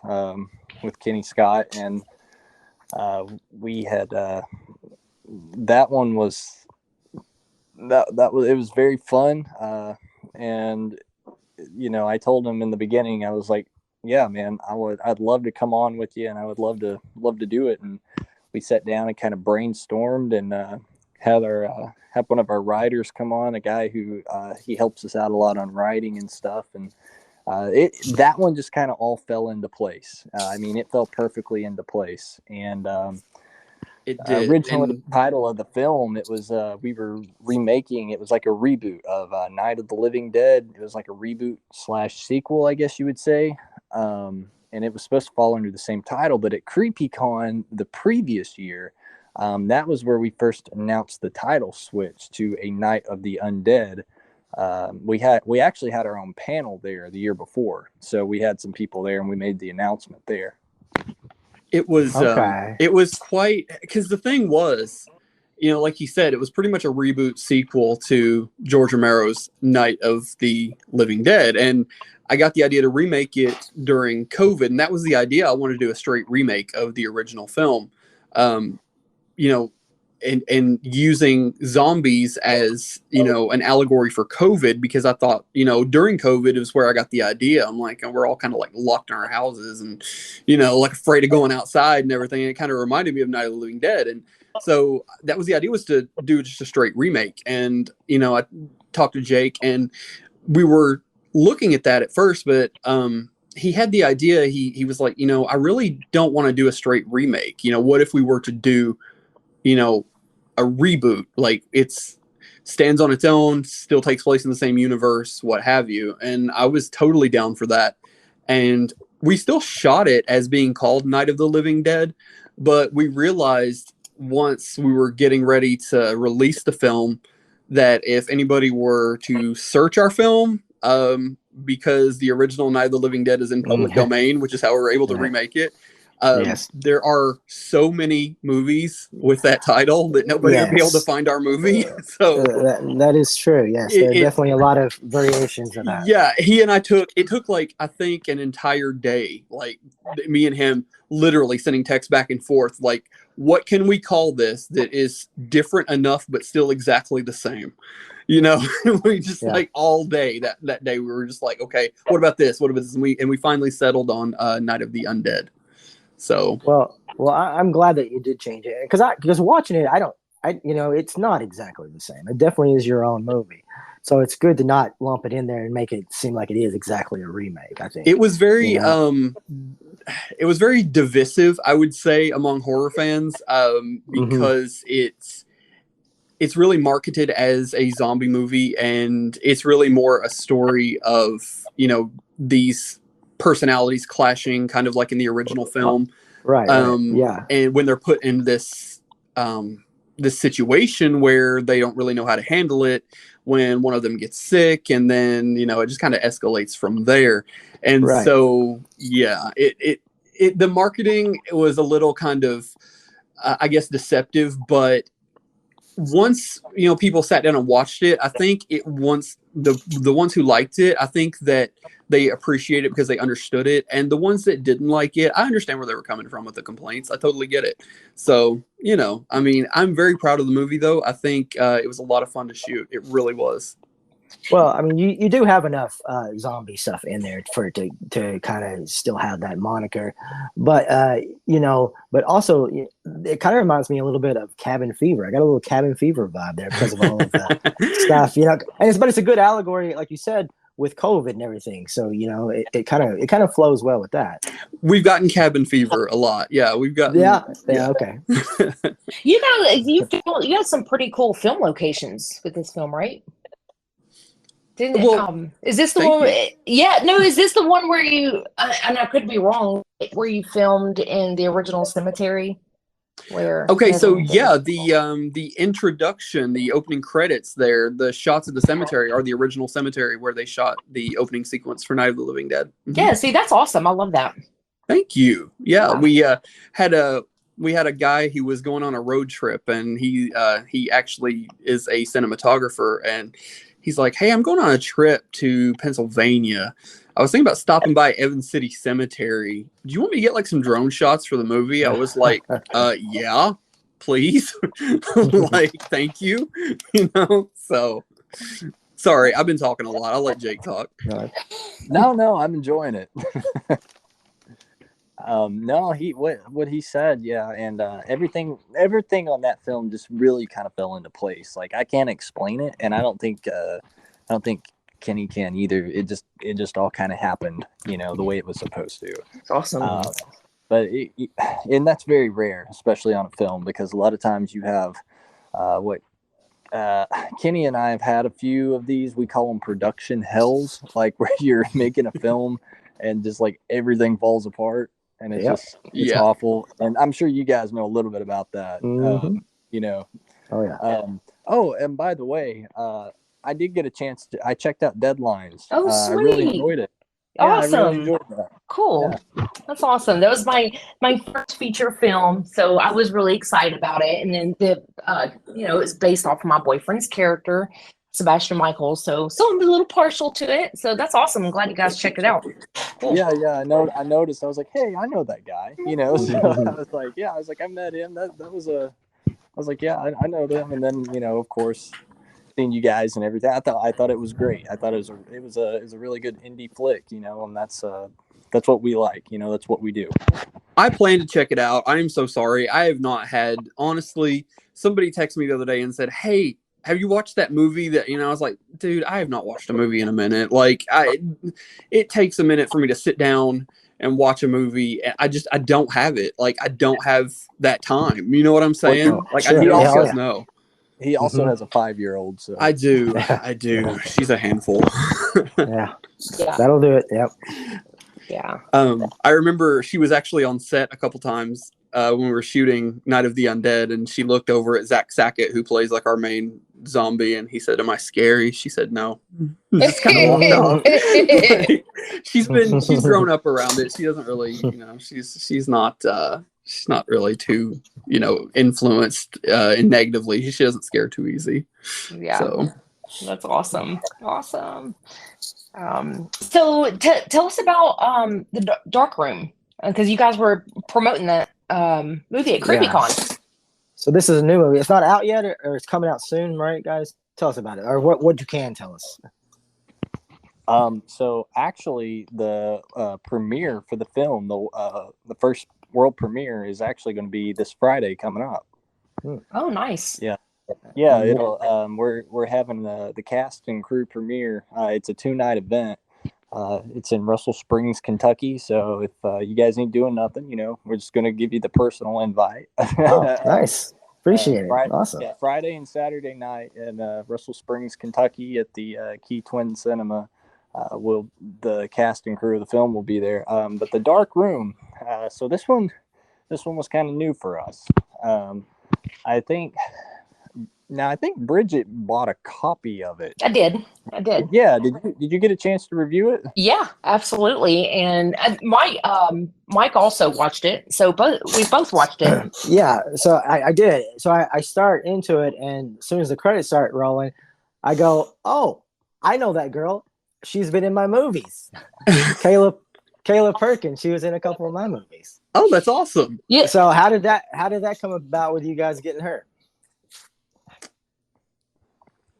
Kenny Scott, and we had that one was. It was very fun, and I told him in the beginning, I was like, yeah man, I'd love to come on with you, and I would love to do it. And we sat down and kind of brainstormed, and had one of our writers come on, a guy who he helps us out a lot on writing and stuff, and That one just kind of all fell into place. I mean, it fell perfectly into place. And It did. originally, the title of the film, it was we were remaking. It was like a reboot of Night of the Living Dead. It was like a reboot / sequel, I guess you would say. And it was supposed to fall under the same title, but at CreepyCon the previous year, that was where we first announced the title switch to A Night of the Undead. We actually had our own panel there the year before, so we had some people there, and we made the announcement there. It was Okay. it was quite, because the thing was, like you said, it was pretty much a reboot sequel to George Romero's Night of the Living Dead, and I got the idea to remake it during COVID, and that was the idea. I wanted to do a straight remake of the original film, and using zombies as, an allegory for COVID, because I thought, during COVID is where I got the idea. I'm like, and we're all kind of like locked in our houses and, like afraid of going outside and everything. And it kind of reminded me of Night of the Living Dead. And so that was the idea, was to do just a straight remake. And, I talked to Jake, and we were looking at that at first, but, he had the idea. He was like, I really don't want to do a straight remake. What if we were to do, a reboot, like it's stands on its own, still takes place in the same universe, what have you. And I was totally down for that. And we still shot it as being called Night of the Living Dead, but we realized once we were getting ready to release the film that if anybody were to search our film, because the original Night of the Living Dead is in public domain, which is how we were able to remake it. Yes. There are so many movies with that title that nobody will be able to find our movie. So that is true. Yes, there are definitely a lot of variations of that. Yeah, he and I it took like, I think, an entire day, like me and him literally sending texts back and forth, like, what can we call this that is different enough but still exactly the same? We just like all day that day we were just like, okay, what about this? What about this? And we finally settled on Night of the Undead. So well, I'm glad that you did change it, because watching it, it's not exactly the same. It definitely is your own movie, so it's good to not lump it in there and make it seem like it is exactly a remake. I think it was very it was very divisive, I would say, among horror fans, because it's really marketed as a zombie movie, and it's really more a story of these personalities clashing, kind of like in the original film, right? And when they're put in this this situation where they don't really know how to handle it, when one of them gets sick, and then it just kind of escalates from there. And so the marketing was a little kind of I guess deceptive, but once people sat down and watched it, I think the ones who liked it, I think that they appreciate it because they understood it, and the ones that didn't like it, I understand where they were coming from with the complaints. I totally get it. So I mean, I'm very proud of the movie, though. I think it was a lot of fun to shoot. It really was. Well, I mean, you do have enough zombie stuff in there for it to kind of still have that moniker, but but also it kind of reminds me a little bit of Cabin Fever. I got a little Cabin Fever vibe there because of all of that stuff, but it's a good allegory, like you said, with COVID and everything. So it kind of flows well with that. We've gotten Cabin Fever a lot. Yeah, we've gotten. Yeah. Okay. You got some pretty cool film locations with this film, right? Is this the one? Is this the one where you? And I could be wrong. Where you filmed in the original cemetery? The introduction, the opening credits there, the shots of the cemetery are the original cemetery where they shot the opening sequence for Night of the Living Dead. Mm-hmm. Yeah, see, that's awesome. I love that. Thank you. Yeah, wow. We had a guy who was going on a road trip, and he actually is a cinematographer, and he's like, "Hey, I'm going on a trip to Pennsylvania. I was thinking about stopping by Evans City Cemetery. Do you want me to get like some drone shots for the movie?" I was like, yeah, please. Like, thank you. So sorry, I've been talking a lot. I'll let Jake talk. No, I'm enjoying it. What he said, yeah, and everything on that film just really kind of fell into place. Like, I can't explain it, and I don't think Kenny can either. It just all kind of happened, the way it was supposed to. It's awesome. But and that's very rare, especially on a film, because a lot of times you have Kenny and I have had a few of these. We call them production hells, like where you're making a film and just like everything falls apart, and it's awful. And I'm sure you guys know a little bit about that. Mhm. Oh yeah. And by the way, I did get a chance I checked out Deadlines. Oh, I really sweet. enjoyed it. Awesome. I really enjoyed that. Cool. Yeah. That's awesome. That was my first feature film, so I was really excited about it. And then it's based off of my boyfriend's character, Sebastian Michael. So I'm a little partial to it. So that's awesome. I'm glad you guys checked it out. Cool. Yeah. I noticed. I was like, hey, I know that guy. So I was like, I met him. I was like, yeah, I know them. And then of course, seeing you guys and everything, I thought it was great. I thought it was a really good indie flick, and that's what we like, that's what we do. I plan to check it out. I am so sorry. I have not had, honestly, somebody texted me the other day and said, hey, have you watched that movie that, I was like, dude, I have not watched a movie in a minute. Like it takes a minute for me to sit down and watch a movie. I don't have it. Like, I don't have that time. You know what I'm saying? Like, sure. I Yeah. know. He also has a 5-year-old. So I do. She's a handful. Yeah. That'll do it. Yep. Yeah. I remember she was actually on set a couple times when we were shooting Night of the Undead, and she looked over at Zach Sackett, who plays like our main zombie, and he said, "Am I scary?" She said, "No." Just kind of walked off. She's grown up around it. She doesn't really, she's not really too, influenced negatively. She doesn't scare too easy. Yeah. So that's awesome. Awesome. So tell us about the Dark Room, because you guys were promoting that movie at CreepyCon. So this is a new movie. It's not out yet, or it's coming out soon, right, guys? Tell us about it, or what you can tell us. So actually, the premiere for the film, the first world premiere, is actually going to be this Friday coming up. Oh, nice. Yeah. It'll we're having the cast and crew premiere. It's a 2-night event. It's in Russell Springs, Kentucky. So if you guys ain't doing nothing, we're just going to give you the personal invite. Oh, nice. Appreciate it. Awesome. Yeah, Friday and Saturday night in Russell Springs, Kentucky at the Key Twin Cinema. The cast and crew of the film will be there. But the Dark Room. So this one was kind of new for us. I think Brigitte bought a copy of it. I did. Yeah. Did you get a chance to review it? Yeah, absolutely. And Mike also watched it. So we both watched it. Yeah. So I did. So I start into it, and as soon as the credits start rolling, I go, "Oh, I know that girl. She's been in my movies." Kayla Perkins. She was in a couple of my movies. Oh, that's awesome. Yeah. So how did that come about with you guys getting her?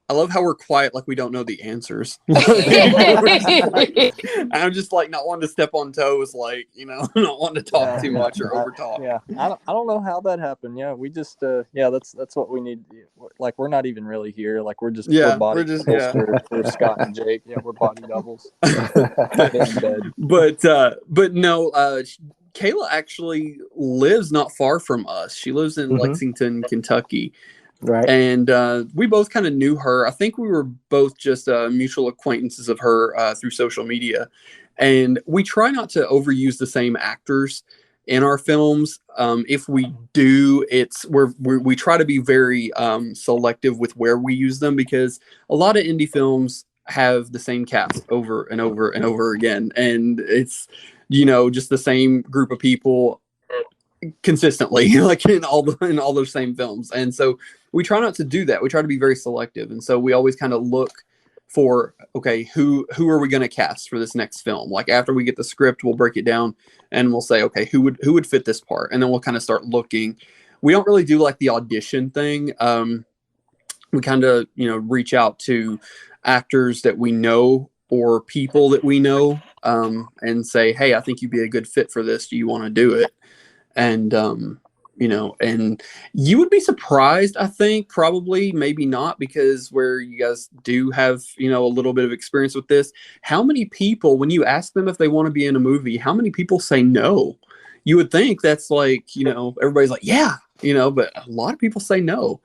I love how we're quiet, like we don't know the answers. I'm just like not wanting to step on toes, like not wanting to talk too much or over talk. Yeah, I don't know how that happened. Yeah, we just that's what we need. Like we're not even really here. Like we're body doubles for Scott and Jake. Yeah, we're body doubles. But no, Kayla actually lives not far from us. She lives in Lexington, Kentucky. Right. And we both kind of knew her. I think we were both just mutual acquaintances of her through social media. And we try not to overuse the same actors in our films. If we do, we try to be very selective with where we use them, because a lot of indie films have the same cast over and over and over again. And it's, just the same group of people consistently, like in all those same films. And so we try not to do that. We try to be very selective. And so we always kind of look for, okay, who are we going to cast for this next film? Like after we get the script, we'll break it down and we'll say, okay, who would fit this part? And then we'll kind of start looking. We don't really do like the audition thing. We kind of, reach out to actors that we know or people that we know, and say, hey, I think you'd be a good fit for this. Do you want to do it? And and you would be surprised, I think, probably, maybe not, because where you guys do have, a little bit of experience with this, how many people, when you ask them if they want to be in a movie, how many people say no? You would think that's like, everybody's like, yeah, but a lot of people say no.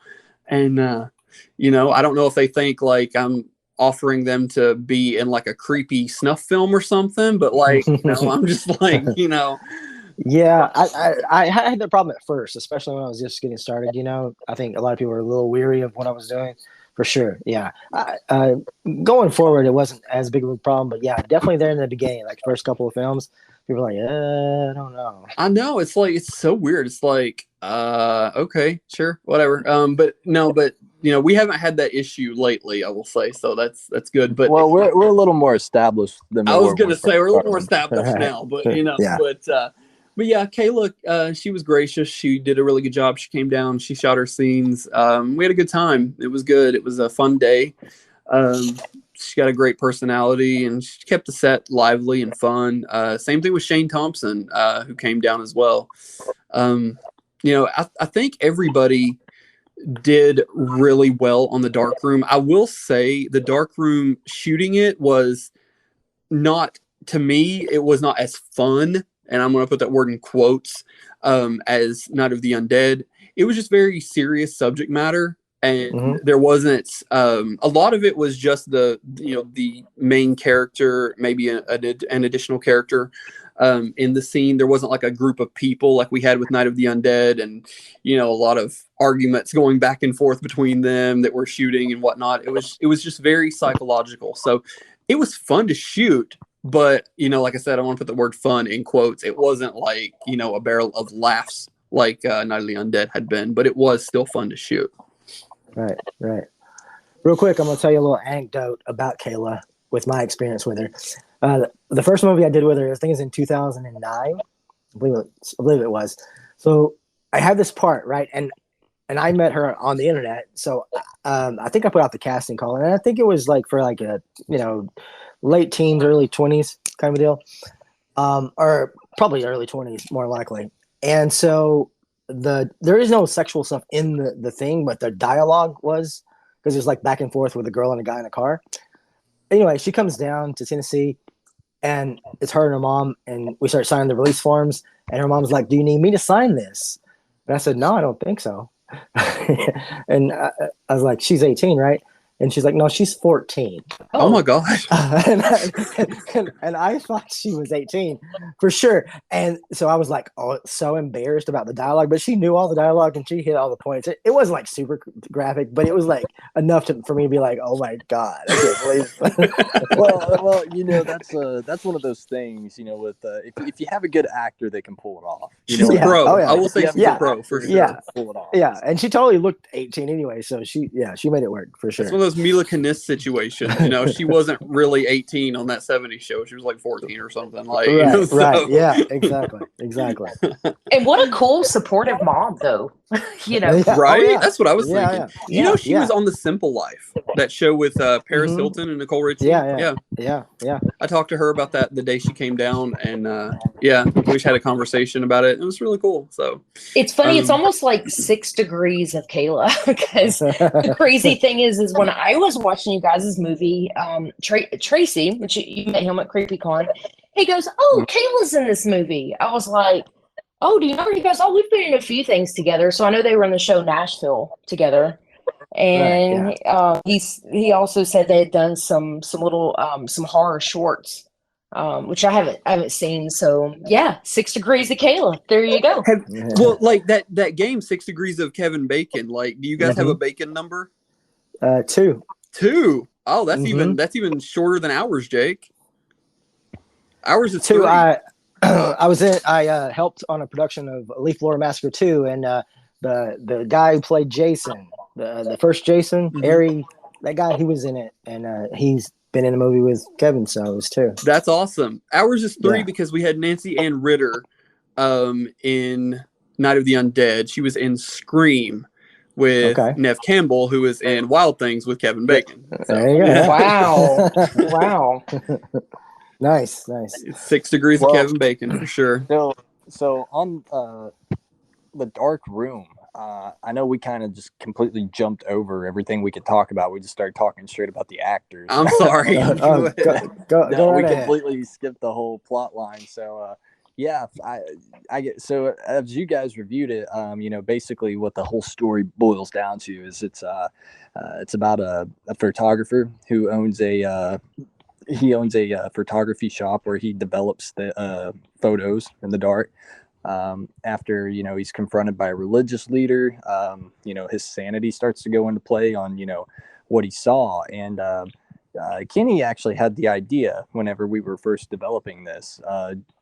And, I don't know if they think like I'm offering them to be in like a creepy snuff film or something, but like, I'm just like, Yeah, I had that problem at first, especially when I was just getting started. I think a lot of people were a little weary of what I was doing, for sure. Yeah, going forward, it wasn't as big of a problem, but yeah, definitely there in the beginning, like first couple of films, people were like, I don't know. I know, it's like, it's so weird. It's like, okay, sure, whatever. But we haven't had that issue lately, I will say, so that's good. But well, we're a little more established than I was gonna say we're a little more established now, but Yeah. But yeah, Kayla, she was gracious. She did a really good job. She came down, she shot her scenes. We had a good time. It was good. It was a fun day. She got a great personality, and she kept the set lively and fun. Same thing with Shane Thompson, who came down as well. I think everybody did really well on the dark room. I will say the dark room shooting it was not, to me, it was not as fun, and I'm going to put that word in quotes, as Night of the Undead. It was just very serious subject matter, and there wasn't a lot of it was just the main character, maybe an additional character in the scene. There wasn't like a group of people like we had with Night of the Undead, and a lot of arguments going back and forth between them that were shooting and whatnot. It was just very psychological. So it was fun to shoot. But, like I said, I want to put the word fun in quotes. It wasn't like, a barrel of laughs like Night of the Undead had been, but it was still fun to shoot. Right. Real quick, I'm going to tell you a little anecdote about Kayla with my experience with her. The first movie I did with her, I think it was in 2009. I believe it was. So I had this part, right? And I met her on the internet. So I think I put out the casting call, and I think it was like for like a, late teens, early 20s kind of a deal, or probably early 20s, more likely. And so there is no sexual stuff in the thing, but the dialogue was, because it was like back and forth with a girl and a guy in a car. Anyway, she comes down to Tennessee, and it's her and her mom, and we start signing the release forms, and her mom's like, do you need me to sign this? And I said, no, I don't think so. And I was like, she's 18, right? And she's like, no, she's 14. Oh my gosh. And I thought she was 18 for sure. And so I was like, so embarrassed about the dialogue, but she knew all the dialogue and she hit all the points. It wasn't like super graphic, but it was like enough for me to be like, oh my God, I can't believe it. well, that's one of those things, with if you have a good actor that can pull it off. Pro. Oh, yeah. I will say pro for sure. Yeah. Pull it off. Yeah. And she totally looked 18 anyway. So she made it work for sure. It's one of those Mila Kunis situations. She wasn't really 18 on that 70s show. She was like 14 or something. Like, right. Yeah, exactly. And what a cool, supportive mom, though. Yeah. Right? Oh, yeah. That's what I was thinking. Yeah. She was on The Simple Life, that show with Paris Hilton and Nicole Richie. Yeah. I talked to her about that the day she came down, and we just had a conversation about it. It was really cool. So it's funny. It's almost like 6 degrees of Kayla, because the crazy thing is when I was watching you guys' movie, Tracy, which you met him at CreepyCon, he goes, "Oh, Kayla's in this movie." I was like, "Oh, do you know her?" He goes, "Oh, we've been in a few things together." So I know they were in the show Nashville together. And he also said they had done some little some horror shorts, which I haven't seen. So yeah, 6 degrees of Kayla. There you go. Well, like that game, 6 Degrees of Kevin Bacon. Like, do you guys have a Bacon number? 2. 2. Oh, that's even shorter than ours, Jake. Ours is 2. 3. I helped on a production of Leaf Blower Massacre 2, and the guy who played Jason, the first Jason, Ari, that guy, he was in it, and he's been in a movie with Kevin, so it was 2. That's awesome. Ours is 3 because we had Nancy Ann Ritter in Night of the Undead. She was in Scream with Neve Campbell, who is in Wild Things with Kevin Bacon. So, there you go. Wow. Nice. It's 6 Degrees of Kevin Bacon for sure. So on the dark room. I know we kind of just completely jumped over everything we could talk about. We just started talking straight about the actors. I'm sorry. Go We right ahead. completely skipped the whole plot line. So, yeah, I get, so as you guys reviewed it, basically what the whole story boils down to is it's about a photographer who owns a photography shop where he develops the photos in the dark. After he's confronted by a religious leader, his sanity starts to go into play on what he saw. And Kenny actually had the idea whenever we were first developing this.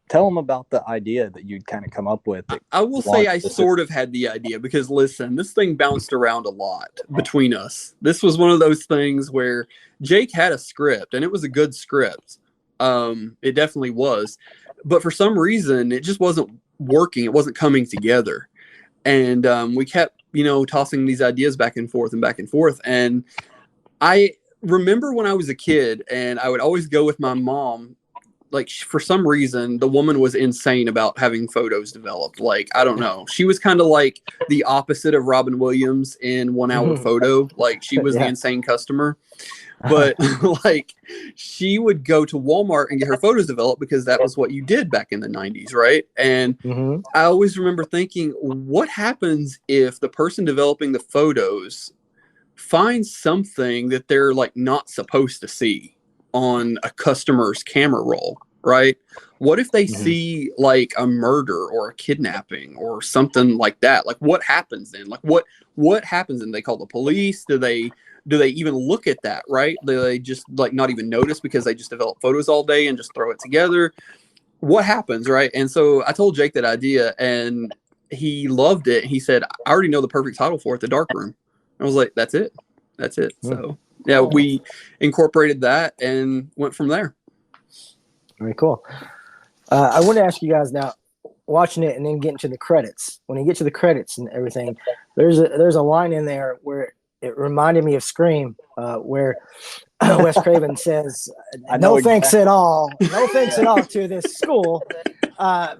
Tell him about the idea that you'd kind of come up with. I will say I sort of had the idea because, listen, this thing bounced around a lot between us. This was one of those things where Jake had a script, and it was a good script. It definitely was. But for some reason, it just wasn't working. It wasn't coming together. And we kept, tossing these ideas back and forth. And I remember when I was a kid, and I would always go with my mom. Like, for some reason, the woman was insane about having photos developed. Like, I don't know. She was kind of like the opposite of Robin Williams in 1 Hour Photo. Like, she was the insane customer. But like, she would go to Walmart and get her photos developed because that was what you did back in the 90s, right? And I always remember thinking, what happens if the person developing the photos finds something that they're like not supposed to see on a customer's camera roll, right? What if they see like a murder or a kidnapping or something like that? Like, what happens then? Like, what happens then? They call the police? Do they even look at that, right? Do they just like not even notice because they just develop photos all day and just throw it together? What happens, right? And so I told Jake that idea, and he loved it. He said, I already know the perfect title for it, The Dark Room. I was like, that's it. So yeah, we incorporated that and went from there. Very cool. I want to ask you guys now, watching it and then getting to the credits. When you get to the credits and everything, there's a line in there where it reminded me of Scream, where Wes Craven says, "No thanks at all. No thanks at all to this school,"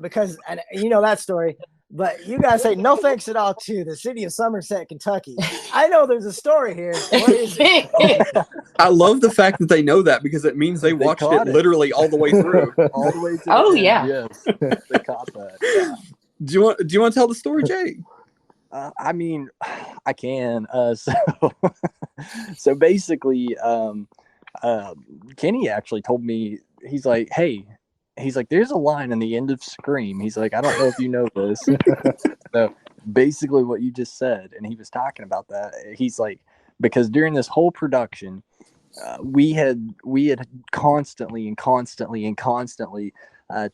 because and you know that story. But you guys say no thanks at all to the city of Somerset, Kentucky. I know there's a story here. What is it? I love the fact that they know that because it means they watched it literally all the way through. All the way to Oh, the end. yeah. Yes, they caught that. Yeah. Do you want to tell the story, Jake? I mean, I can. So basically, Kenny actually told me, he's like, hey. He's like, there's a line in the end of Scream. He's like, I don't know if you know this. So basically what you just said, and he was talking about that. He's like, because during this whole production, we had constantly tried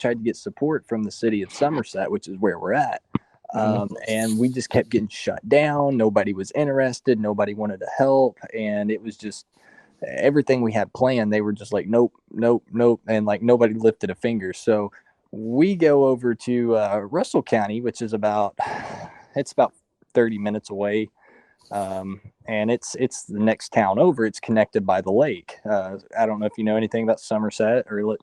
to get support from the city of Somerset, which is where we're at. And we just kept getting shut down. Nobody was interested. Nobody wanted to help. And it was just, everything we had planned, they were just like, nope. And like, nobody lifted a finger. So we go over to Russell County, which is about 30 minutes away. And it's the next town over. It's connected by the lake. I don't know if you know anything about Somerset or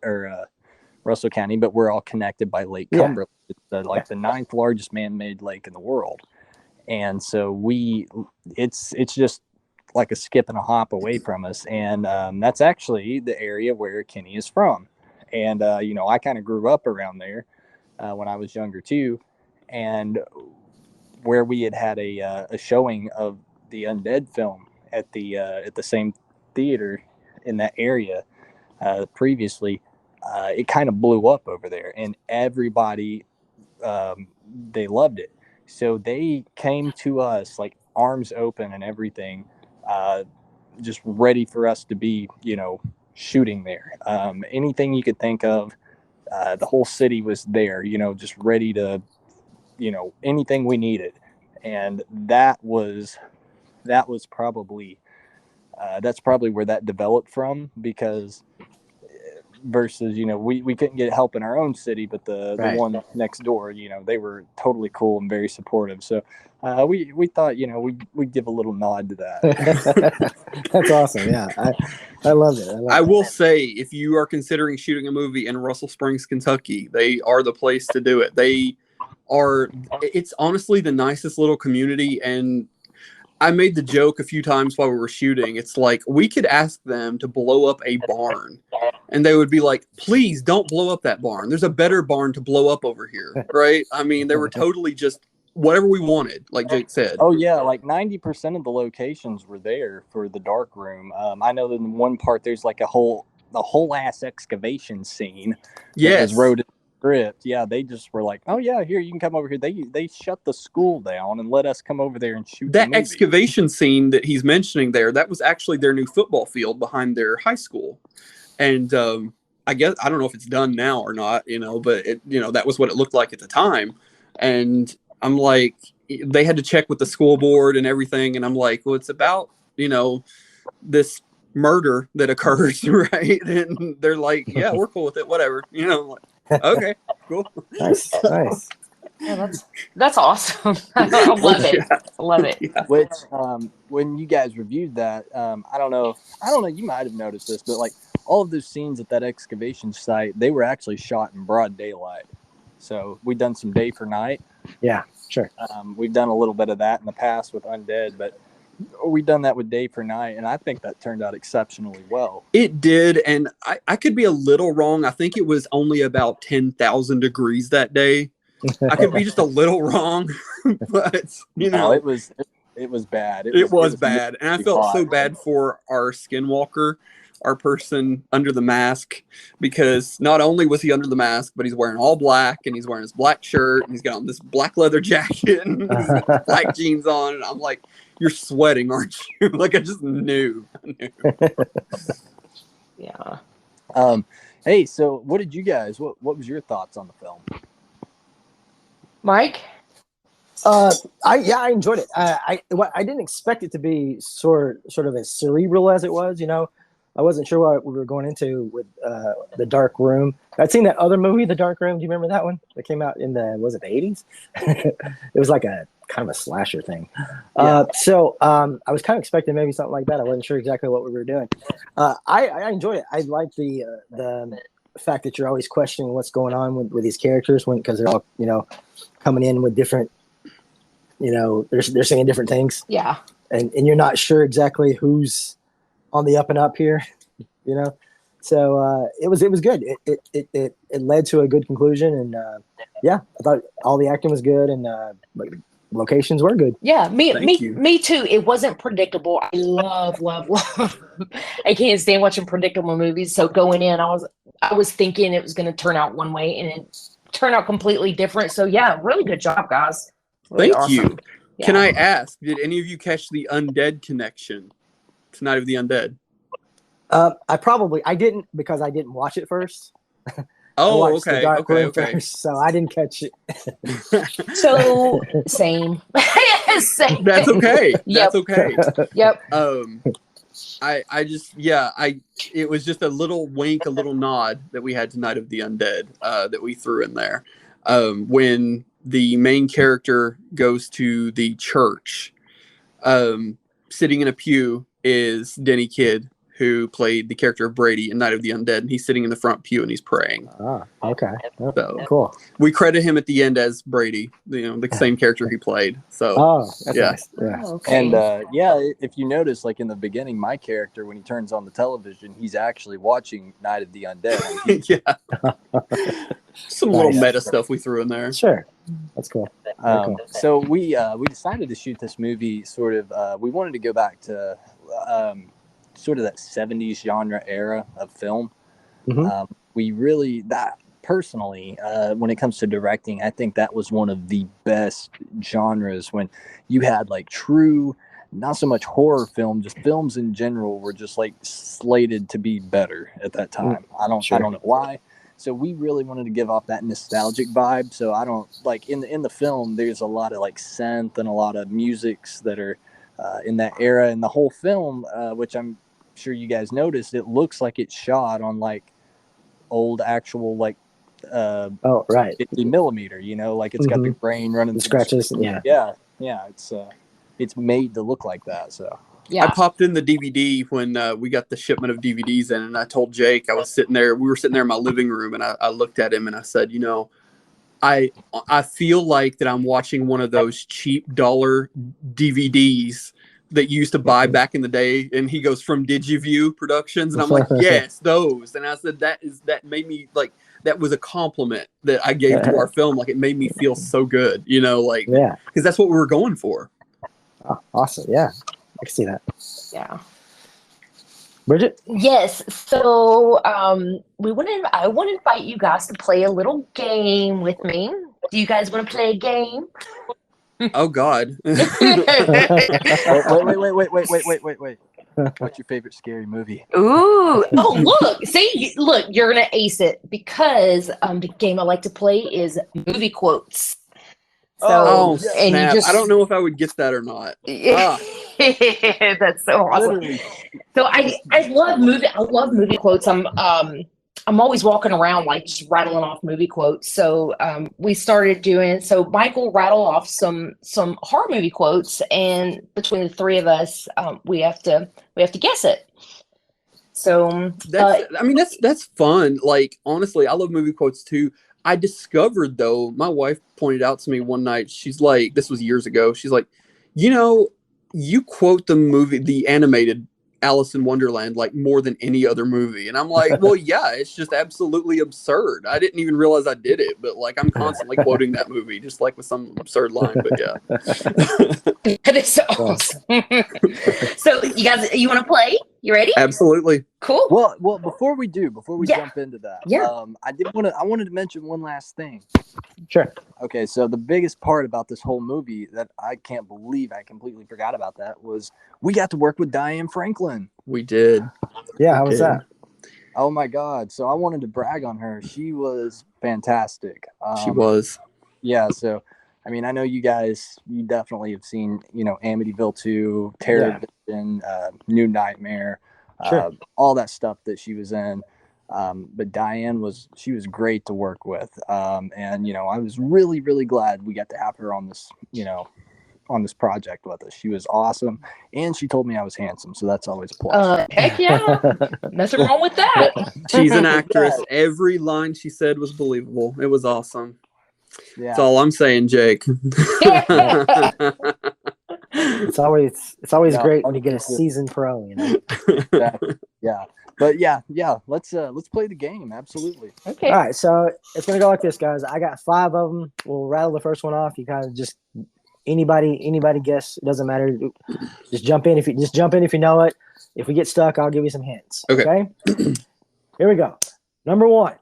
Russell County, but we're all connected by Lake Cumberland. It's like the 9th largest man-made lake in the world. And so it's just like a skip and a hop away from us. And that's actually the area where Kenny is from. And, I kind of grew up around there when I was younger too. And where we had a showing of the Undead film at the same theater in that area previously, it kind of blew up over there, and everybody, they loved it. So they came to us like arms open and everything, just ready for us to be, shooting there. Anything you could think of, the whole city was there, just ready to, anything we needed. And that was probably, that's probably where that developed from, because versus, we couldn't get help in our own city, but the one next door, they were totally cool and very supportive. So we thought, we'd give a little nod to that. That's awesome. Yeah, I love it. I will say, if you are considering shooting a movie in Russell Springs, Kentucky, they are the place to do it. it's honestly the nicest little community. And I made the joke a few times while we were shooting. It's like we could ask them to blow up a barn and they would be like, please don't blow up that barn. There's a better barn to blow up over here. Right. I mean, they were totally just whatever we wanted, like Jake said. Oh yeah, like 90% of the locations were there for the dark room. I know that in one part there's like a whole ass excavation scene. Yes. Was wrote in the script. Yeah, they just were like, oh yeah, here you can come over here. They shut the school down and let us come over there and shoot that excavation scene that he's mentioning there. That was actually their new football field behind their high school, and I guess I don't know if it's done now or not. But that was what it looked like at the time, and I'm like, they had to check with the school board and everything. And I'm like, well, it's about, this murder that occurs, right? And they're like, yeah, we're cool with it. Whatever. I'm like, okay, cool. Nice. Yeah, that's awesome. I love it. I love it. Yeah. Which, when you guys reviewed that, I don't know, you might have noticed this, but like all of those scenes at that excavation site, they were actually shot in broad daylight. So we've done some day for night. Yeah, sure. We've done a little bit of that in the past with Undead, but we've done that with day for night, and I think that turned out exceptionally well. It did, and I could be a little wrong. I think it was only about 10,000 degrees that day. I could be just a little wrong, but No, it was bad. It was bad, and I felt so bad for our skinwalker, our person under the mask, because not only was he under the mask, but he's wearing all black, and he's wearing his black shirt, and he's got on this black leather jacket, and he's got black jeans on, and I'm like, you're sweating, aren't you? Like, I just knew. Yeah. Hey, so what did you guys, what was your thoughts on the film? Mike? I enjoyed it. I didn't expect it to be sort of as cerebral as it was. I wasn't sure what we were going into with the Dark Room. I'd seen that other movie, The Dark Room. Do you remember that one? That came out in the 80s? It was like a kind of a slasher thing. Yeah. So I was kind of expecting maybe something like that. I wasn't sure exactly what we were doing. I enjoyed it. I like the fact that you're always questioning what's going on with these characters because they're all coming in with different. They're saying different things. Yeah. And you're not sure exactly who's on the up and up here, So it was good. It led to a good conclusion, and I thought all the acting was good, and locations were good. Yeah, you. me too. It wasn't predictable. I love. I can't stand watching predictable movies. So going in, I was thinking it was going to turn out one way, and it turned out completely different. So yeah, really good job, guys. Really Thank you. Yeah. Can I ask, did any of you catch the Undead connection to Night of the Undead? I didn't, because I didn't watch it first. Oh, okay. First, so I didn't catch it. So same. Same. That's okay. Yep. That's okay. Yep. It was just a little wink, a little nod that we had to Night of the Undead that we threw in there. When the main character goes to the church, sitting in a pew is Denny Kidd, who played the character of Brady in Night of the Undead, and he's sitting in the front pew and he's praying. Ah, okay. So Cool. we credit him at the end as Brady, the same character he played. So that's yeah. nice. Yeah. Oh, okay. And if you notice, like in the beginning, my character, when he turns on the television, he's actually watching Night of the Undead. Yeah. Some little meta stuff we threw in there. Sure. That's cool. Cool. So we decided to shoot this movie sort of, we wanted to go back to sort of that 70s genre era of film. Mm-hmm. We really, personally, when it comes to directing, I think that was one of the best genres, when you had like true, not so much horror film, just films in general were just like slated to be better at that time. I don't know why. So we really wanted to give off that nostalgic vibe. So I don't like in the film, there's a lot of like synth and a lot of musics that are in that era, and the whole film, which I'm sure you guys noticed, it looks like it's shot on like old actual like 50 millimeter, like it's got the grain running the scratches. Yeah, it's made to look like that. So yeah. I popped in the DVD when we got the shipment of DVDs in, and I told Jake, we were sitting there in my living room, and I looked at him and I said, I feel like that I'm watching one of those cheap dollar DVDs that you used to buy back in the day, and he goes from Digiview Productions, and I'm like, yes, those. And I said that made me like, that was a compliment that I gave to our film. Like, it made me feel so good, you know, like, Yeah, because that's what we were going for. oh, awesome. Yeah, I can see that. Yeah. Bridget? Yes. So I want to invite you guys to play a little game with me. Do you guys want to play a game? Oh God. Wait. What's your favorite scary movie? Ooh. Oh, look. See, look, you're going to ace it because the game I like to play is movie quotes. So, Oh, and you snap. just, I don't know if I would get that or not. That's so awesome. Literally. So I love movie quotes. I'm always walking around like just rattling off movie quotes. So we started doing, so Michael rattle off some horror movie quotes, and between the three of us, we have to guess it. So that's fun. Like, honestly, I love movie quotes too. I discovered, though, my wife pointed out to me one night, she's like, this was years ago, she's like, you know, you quote the animated Alice in Wonderland like more than any other movie. And I'm like, well, yeah, it's just absolutely absurd. I didn't even realize I did it, but like, I'm constantly quoting that movie, just like with some absurd line. But yeah. That is so awesome. So you guys, you want to play? You ready? Absolutely. Cool. Well, before we jump into that, I wanted to mention one last thing. Sure. Okay, so the biggest part about this whole movie that I can't believe I completely forgot about that was we got to work with Diane Franklin. We did. Yeah, how was that? Oh my God. So I wanted to brag on her. She was fantastic. She was. Yeah, so I mean, I know you definitely have seen, you know, Amityville 2, Terror Vision, New Nightmare, Sure. all that stuff that she was in. But Diane she was great to work with. And, you know, I was really, really glad we got to have her on this, you know, on this project with us. She was awesome. And she told me I was handsome. So that's always a plus. Heck yeah. Nothing wrong with that. She's an actress. Every line she said was believable. It was awesome. Yeah. That's all I'm saying, Jake. It's always great when you get a seasoned pro, you know. Exactly. Yeah. But yeah, let's play the game. Absolutely. Okay. All right, so it's gonna go like this, guys. I got 5 of them. We'll rattle the first one off. You kind of just anybody guess. It doesn't matter. Just jump in if you know it. If we get stuck, I'll give you some hints. Okay? Here we go. Number 1.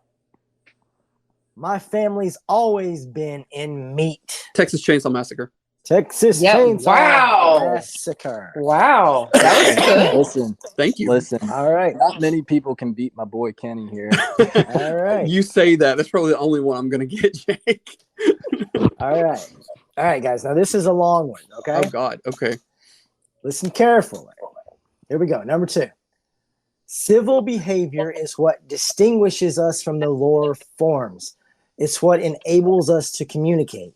My family's always been in meat. Texas Chainsaw Massacre. Texas Chainsaw Massacre. Wow. That was good. Listen. Thank you. Listen. All right. Not many people can beat my boy Kenny here. All right. You say that. That's probably the only one I'm going to get, Jake. All right, guys. Now, this is a long one, okay? Oh, God. Okay. Listen carefully. Here we go. Number 2. Civil behavior is what distinguishes us from the lower forms. It's what enables us to communicate,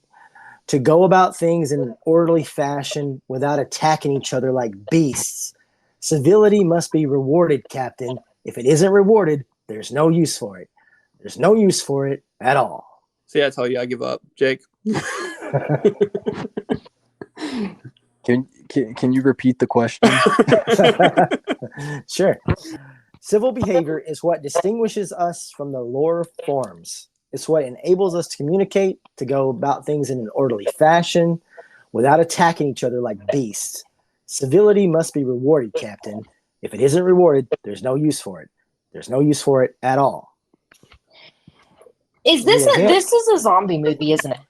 to go about things in an orderly fashion without attacking each other like beasts. Civility must be rewarded, Captain. If it isn't rewarded, there's no use for it. There's no use for it at all. See, I tell you, I give up, Jake. Can you repeat the question? Sure. Civil behavior is what distinguishes us from the lower forms. It's what enables us to communicate, to go about things in an orderly fashion without attacking each other like beasts. Civility must be rewarded, Captain. If it isn't rewarded, there's no use for it. There's no use for it at all. This is a zombie movie, isn't it?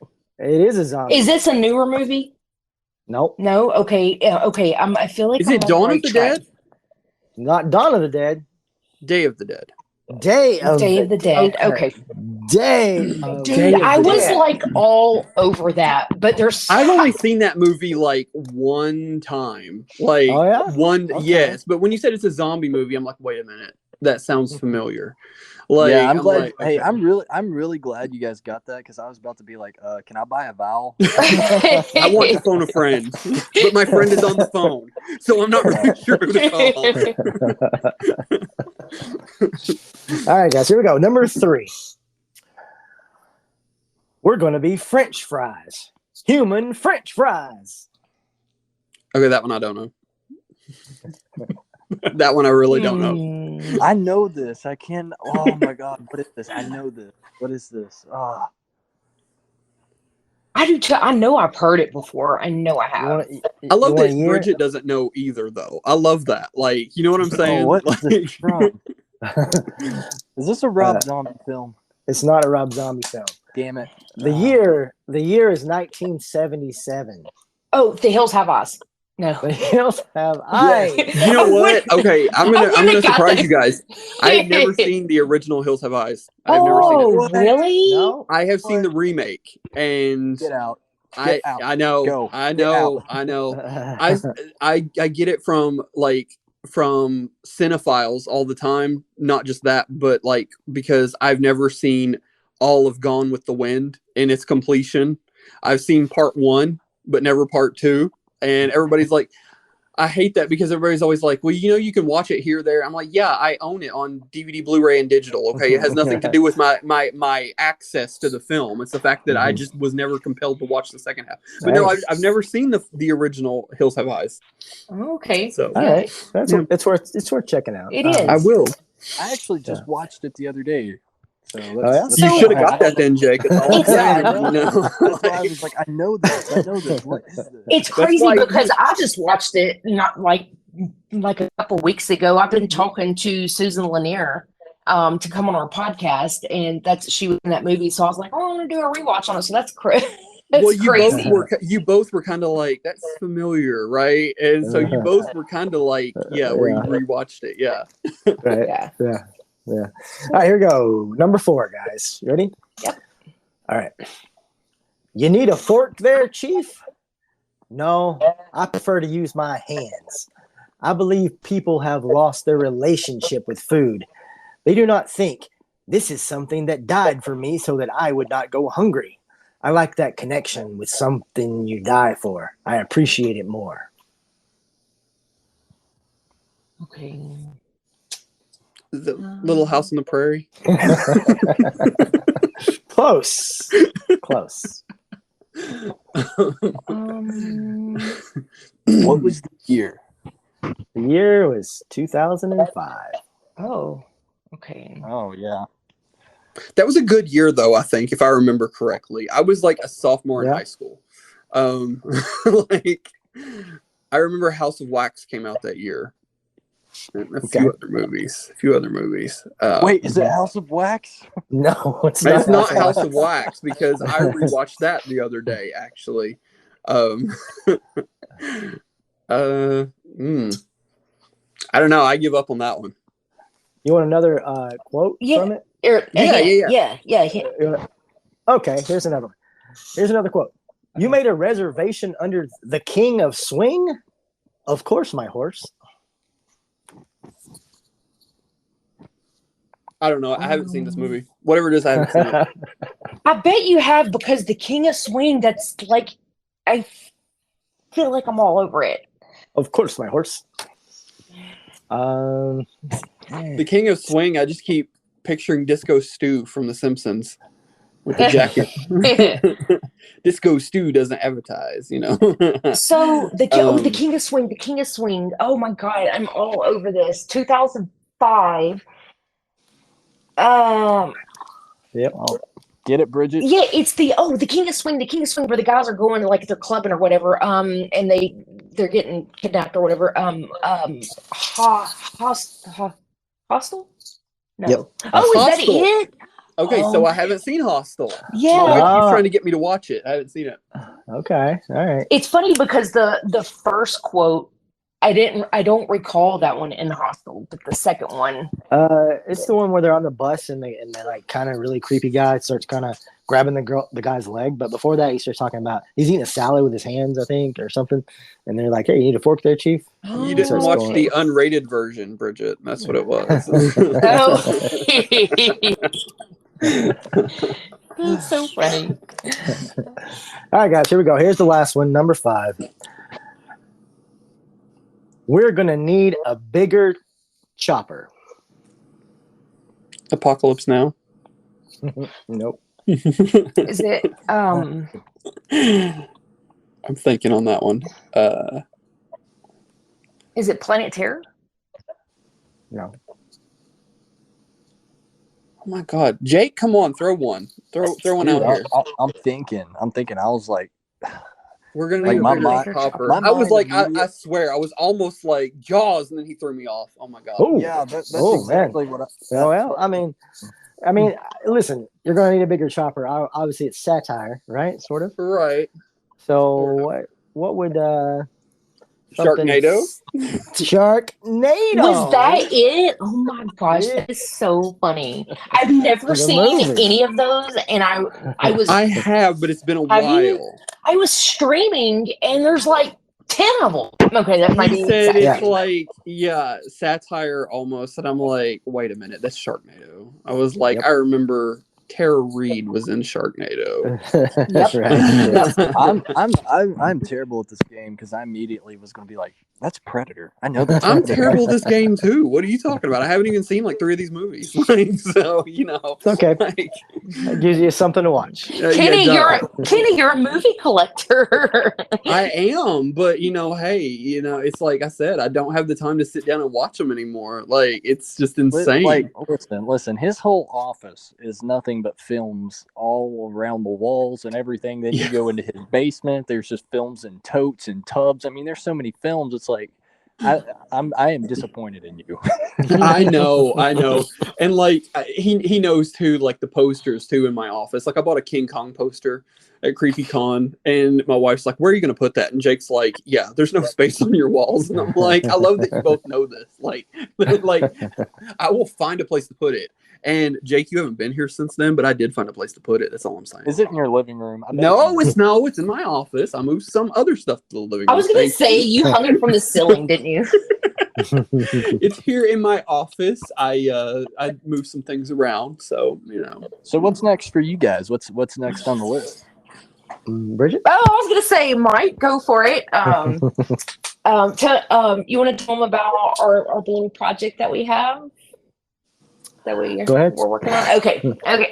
It is a zombie. Is this a newer movie? Nope. No? Okay. Okay. I feel like Is it Dawn of the Dead? Not Dawn of the Dead. Day of the Dead. Day of the Dead. Okay. Day. Dude, I was like all over that, but I've only seen that movie like one time. Like yes. But when you said it's a zombie movie, I'm like, wait a minute. That sounds familiar. Like, yeah, I'm glad. Like, hey, okay. I'm really glad you guys got that because I was about to be like, can I buy a vowel? I want to phone a friend, but my friend is on the phone, so I'm not really sure who to call. All right, guys, here we go. Number 3. We're going to be French fries. Human French fries. Okay, that one I don't know. That one I really don't know. I know this. I can. Oh my god! What is this? I know this. What is this? Ah, I do too. I know I've heard it before. I know I have. I love that year? Bridget doesn't know either, though. I love that. Like, you know what I'm saying? oh, what is Like, this from? Is this a Rob Zombie film? It's not a Rob Zombie film. Damn it! The year is 1977. Oh, The Hills Have Eyes. No. The Hills Have Eyes. you know what? Okay, I'm gonna got surprise that. you guys. I have never seen the original Hills Have Eyes. I've never seen Oh, it. really? No. I have seen the remake, and Get out! I Get out. I know, Go. I Get know, out. I know. I get it from cinephiles all the time. Not just that, but like because I've never seen all of Gone with the Wind in its completion. I've seen part 1, but never part 2. And everybody's like, I hate that because everybody's always like, well, you can watch it here, there. I'm like, yeah, I own it on DVD, Blu-ray, and digital. Okay, it has nothing to do with my access to the film. It's the fact that I just was never compelled to watch the second half. But no, I've never seen the original Hills Have Eyes. Okay. So All right, it's worth checking out. It is. I will. I actually just watched it the other day. So yeah? You should have got that then, Jake. That's all I'm saying. Exactly. You know? That's why I was like, I know this. I know this. What is this? It's crazy why- because I just watched it not like a couple weeks ago. I've been talking to Susan Lanier to come on our podcast, and she was in that movie. So I was like, oh, I want to do a rewatch on it. So that's crazy. Well, Crazy. you both were kind of like, that's familiar, right? And so you both were kind of like, yeah, we rewatched it, yeah. Right. Yeah. Yeah. All right, here we go. Number 4, guys. You ready? Yep. All right. You need a fork there, Chief? No, I prefer to use my hands. I believe people have lost their relationship with food. They do not think this is something that died for me so that I would not go hungry. I like that connection with something you die for. I appreciate it more. Okay. The Little House on the Prairie. Close. What was the year? The year was 2005. Oh, okay. Oh yeah. That was a good year, though, I think, if I remember correctly. I was like a sophomore in high school. Like, I remember House of Wax came out that year. And a few other movies. Wait, is it House of Wax? No, it's It's not. not House of Wax because I rewatched that the other day, actually. I don't know. I give up on that one. You want another quote from it? Yeah. Okay, here's another one. Here's another quote. You made a reservation under the King of Swing? Of course, my horse. I don't know. I haven't seen this movie. Whatever it is, I haven't seen it. I bet you have because the King of Swing, that's like, I feel like I'm all over it. Of course, my horse. The King of Swing, I just keep picturing Disco Stew from The Simpsons with the jacket. Disco Stew doesn't advertise, you know. So the King of Swing. Oh my God, I'm all over this. 2005. Yep. Oh, get it, Bridget? Yeah, it's the King of Swing, where the guys are going to like they're clubbing or whatever, and they're getting kidnapped or whatever. Hostel? No. Yep. Oh, is that Hostel. it? Okay, so I haven't seen Hostel. Yeah. My wife keeps trying to get me to watch it. I haven't seen it. Okay. All right. It's funny because the first quote, I don't recall that one in Hostel, but the second one. It's the one where they're on the bus and they like kind of really creepy guy starts kind of grabbing the guy's leg, but before that he starts talking about he's eating a salad with his hands, I think, or something, and they're like, "Hey, you need a fork there, Chief?" You didn't Starts watch going- the unrated version, Bridget. That's what it was. Oh, that's so funny. All right, guys, here we go. Here's the last one, number 5. We're gonna need a bigger chopper. Apocalypse Now. Nope. Is it I'm thinking on that one. is it Planet Terror? No. Oh my God, Jake, come on, throw one Dude, out here. I'm thinking. I was like, We're gonna like need my a bigger mind- chopper. my I was mind like, I immediate- swear, I was almost like Jaws, and then he threw me off. Oh my God. Oh, yeah, that's Oh, exactly what. well, I mean, listen, you're going to need a bigger chopper. Obviously, it's satire, right? Sort of. Right. So, what would something- Sharknado. Sharknado. Was that it? Oh my gosh, Yeah. that is so funny. I've never The seen movie. any of those, and I have, but it's been a Have you? while. I was streaming, and there's like 10 of them. Okay, that might He be said exaggerating. it's like, satire almost, and I'm like, wait a minute, that's Sharknado. I was like, Yep. I remember Tara Reid was in Sharknado. That's right. I'm terrible at this game because I immediately was going to be like, that's Predator. I know that's I'm Predator. terrible at this game too. What are you talking about? I haven't even seen like 3 of these movies. Like, so It's okay. like, It gives you something to watch. Kenny, you're a movie collector. I am, but hey, it's like I said, I don't have the time to sit down and watch them anymore. Like, it's just insane. Like, listen. His whole office is nothing but films all around the walls and everything. Then you go into his basement. There's just films in totes and tubs. I mean, there's so many films. It's like I am disappointed in you. I know, and like he knows too. Like the posters too in my office. Like I bought a King Kong poster at CreepyCon, and my wife's like, "Where are you going to put that?" And Jake's like, "Yeah, there's no space on your walls." And I'm like, "I love that you both know this. Like I will find a place to put it." And Jake, you haven't been here since then, but I did find a place to put it. That's all I'm saying. Is it in your living room? No, it's in my office. I moved some other stuff to the living room. I was going to say, you hung it from the ceiling, didn't you? It's here in my office. I moved some things around, so So what's next for you guys? What's next on the list? Bridget? Oh, I was going to say, Mike, go for it. You want to tell them about our balloon project that we have? That Go ahead. we're working on. Okay.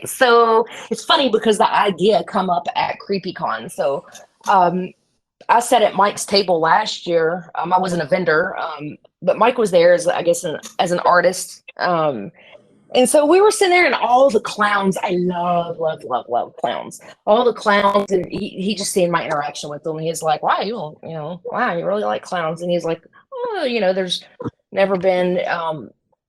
So it's funny because the idea come up at CreepyCon. So I sat at Mike's table last year. I wasn't a vendor, but Mike was there as as an artist. And so we were sitting there, and all the clowns. I love clowns. All the clowns, and he just seen my interaction with them. He's like, "Wow, you really like clowns?" And he's like, "Oh, there's never been."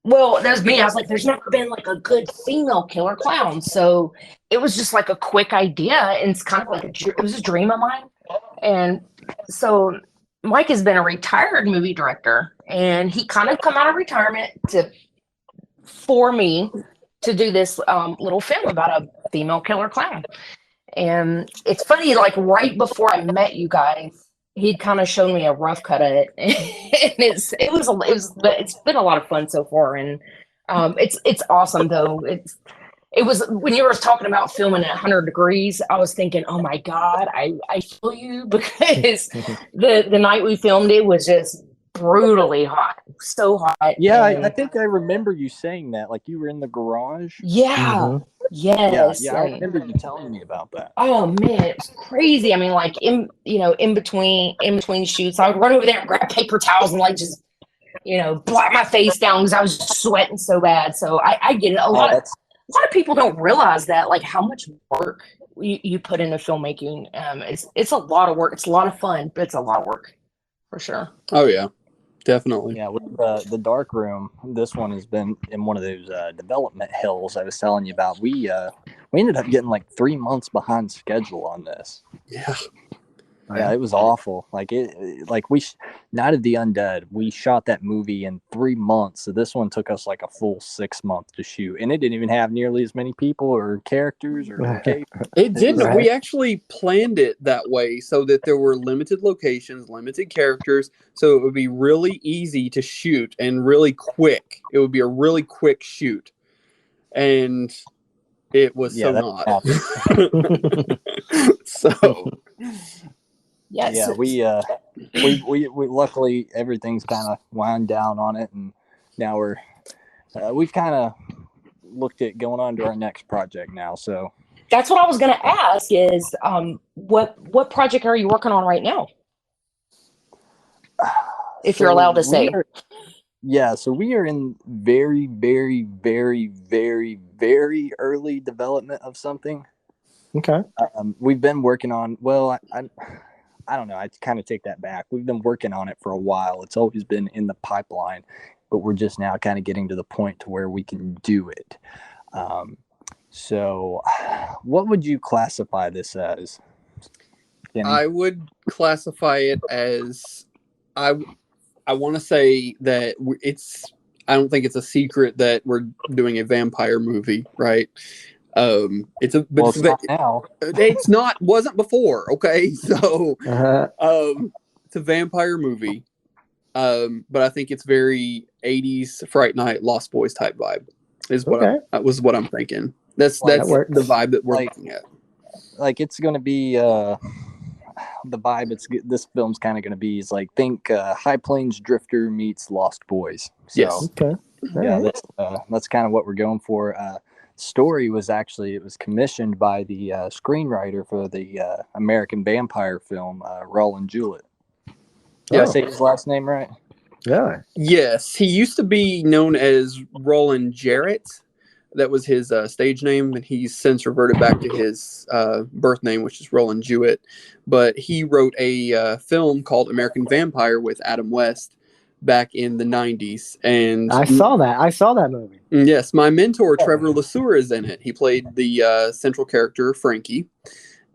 Well, that was me. I was like, there's never been like a good female killer clown. So it was just like a quick idea. And it's kind of like it was a dream of mine. And so Mike has been a retired movie director, and he kind of come out of retirement for me to do this little film about a female killer clown. And it's funny, like right before I met you guys, he'd kind of shown me a rough cut of it, and it's been a lot of fun so far, and it's awesome though. It was when you were talking about filming at 100 degrees, I was thinking, oh my God, I feel you, because the night we filmed it was just brutally hot, so hot. Yeah, and I think I remember you saying that, like you were in the garage. yeah. Yes. Yeah, I remember you telling me about that. Oh man, it was crazy. I mean, like in between shoots, I would run over there and grab paper towels and like just blot my face down because I was sweating so bad. So I get it. A lot of people don't realize that, like how much work you put into filmmaking. It's a lot of work. It's a lot of fun, but it's a lot of work for sure. Oh yeah, definitely. Yeah, with the dark room, this one has been in one of those development hills I was telling you about. We ended up getting like 3 months behind schedule on this. Yeah. Yeah, it was awful. Like Night of the Undead, we shot that movie in 3 months. So this one took us like a full 6 months to shoot, and it didn't even have nearly as many people or characters or locations. It didn't. Right. We actually planned it that way so that there were limited locations, limited characters, so it would be really easy to shoot and really quick. It would be a really quick shoot, and it was not. So. Yes. Yeah, we luckily everything's kind of wound down on it, and now we've kind of looked at going on to our next project now. So That's what I was going to ask is what project are you working on right now? If you're allowed to say. So we are in very, very, very, very, very early development of something. Okay. We've been working on, I don't know. I kind of take that back. We've been working on it for a while. It's always been in the pipeline, but we're just now kind of getting to the point to where we can do it. So what would you classify this as? Kenny? I would classify it as I want to say that I don't think it's a secret that we're doing a vampire movie, right? It's not now. It's not, wasn't before. Okay. So, Uh-huh. it's a vampire movie. But I think it's very 80s Fright Night Lost Boys type vibe is what I'm thinking. That's the vibe that we're looking at. Like it's going to be, the vibe this film's kind of going to be is like think High Plains Drifter meets Lost Boys. So, yes. Okay. That's kind of what we're going for. Story was commissioned by the screenwriter for the American Vampire film Roland Jewett. Did I say his last name right? Yeah. Yes, he used to be known as Roland Jarrett. That was his stage name, and he's since reverted back to his birth name, which is Roland Jewett. But he wrote a film called American Vampire with Adam West back in the 90s. And I saw that movie. Yes, my mentor, Trevor LeSueur, is in it. He played the central character, Frankie.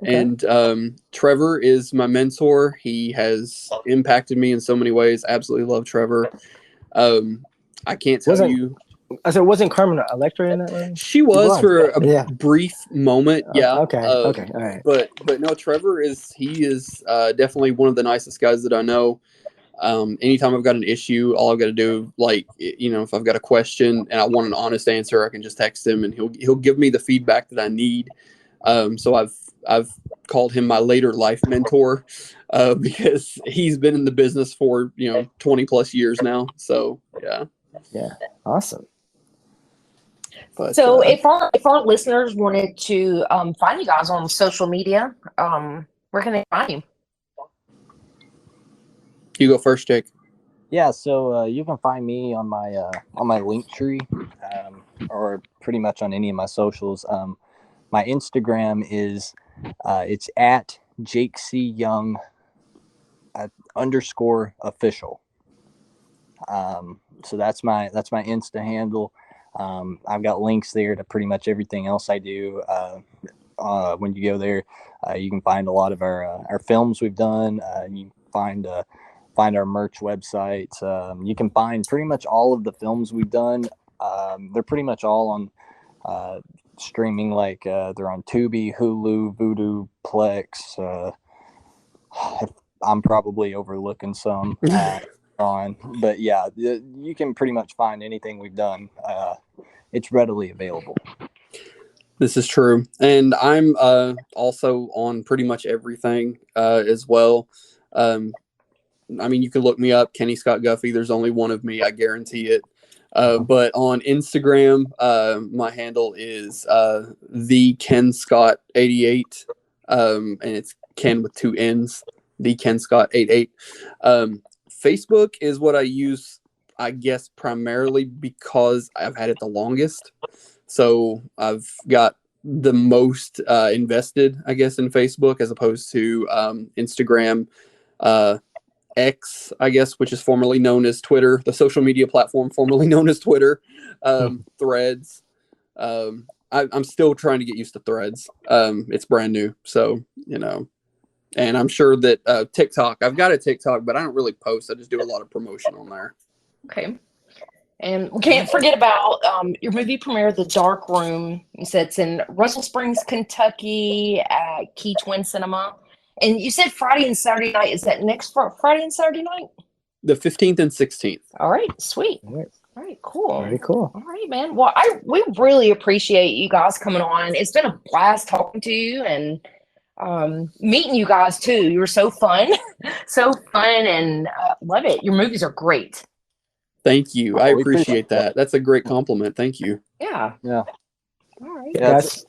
Okay. And Trevor is my mentor. He has impacted me in so many ways. Absolutely love Trevor. I can't tell you. I said, wasn't Carmen Electra in that movie? She was for a brief moment. Yeah. Okay. All right. But no, Trevor is definitely one of the nicest guys that I know. Anytime I've got an issue, all I've got to do, if I've got a question and I want an honest answer, I can just text him and he'll give me the feedback that I need. So I've called him my later life mentor, because he's been in the business for 20 plus years now. So yeah, awesome. But, so if our listeners wanted to find you guys on social media, where can they find you? You go first, Jake. Yeah, so you can find me on my link tree, or pretty much on any of my socials. My Instagram is it's at Jake C. Young _official. So that's my Insta handle. I've got links there to pretty much everything else I do. When you go there, you can find a lot of our films we've done. You can find our merch website. You can find pretty much all of the films we've done. They're pretty much all on streaming, they're on Tubi, Hulu, Vudu, Plex. I'm probably overlooking some but yeah, you can pretty much find anything we've done. It's readily available. This is true. And I'm also on pretty much everything as well. You can look me up, Kenny Scott Guffey. There's only one of me, I guarantee it. But on Instagram, my handle is the Ken Scott 88, and it's Ken with 2 N's. The Ken Scott 88. Facebook is what I use, I guess, primarily because I've had it the longest. So I've got the most invested, I guess, in Facebook as opposed to Instagram. X, I guess, which is formerly known as Twitter, the social media platform formerly known as Twitter, Threads. I'm still trying to get used to Threads. It's brand new, so and I'm sure that TikTok. I've got a TikTok, but I don't really post. I just do a lot of promotion on there. Okay, and we can't forget about your movie premiere, The Dark Room. You said it's in Russell Springs, Kentucky, at Key Twin Cinema. And you said Friday and Saturday night. Is that next Friday and Saturday night? The 15th and 16th. All right, sweet. All right, cool. Very cool. All right, man. Well, we really appreciate you guys coming on. It's been a blast talking to you and meeting you guys too. You were so fun, and love it. Your movies are great. Thank you. I appreciate that. That's a great compliment. Thank you. Yeah. Yeah. All right. Yes.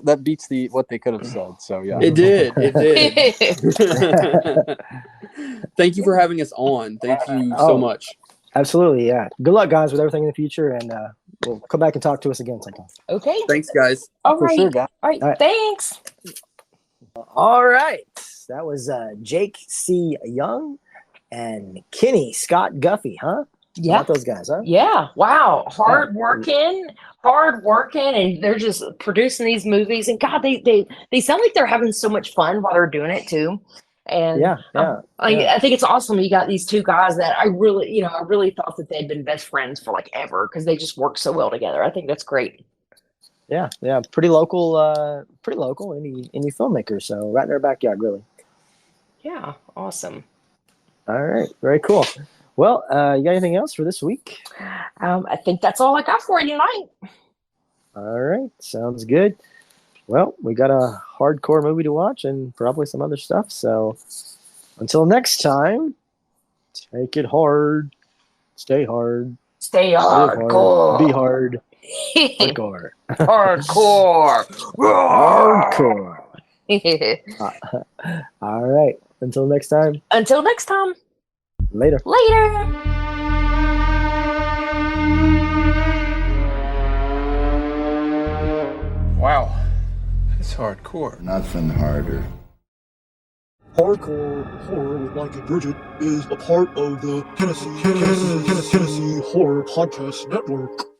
that beats what they could have said. So yeah, It did. Thank you for having us on. Thank you so much. Absolutely, yeah. Good luck, guys, with everything in the future, and we'll come back and talk to us again sometime. Okay. Thanks, guys. All for right. sure, guys. All right. Thanks. All right, that was Jake C. Young and Kenny Scott Guffey, huh? Yeah. About those guys, huh? Yeah. Wow. Hard working, and they're just producing these movies. And God, they sound like they're having so much fun while they're doing it too. And I think it's awesome. You got these two guys that I really thought that they'd been best friends for like ever because they just work so well together. I think that's great. Yeah. Pretty local, indie filmmakers. So right in their backyard, really. Yeah. Awesome. All right. Very cool. Well, you got anything else for this week? I think that's all I got for you tonight. All right. Sounds good. Well, we got a hardcore movie to watch and probably some other stuff. So until next time, take it hard. Stay hard. Stay hardcore. Be hard. Hardcore. Hardcore. Hardcore. All right. Until next time. Until next time. Later. Wow. That's hardcore. Nothing harder. Hardcore Horror with Mike and Bridget is a part of the Tennessee Horror Podcast Network.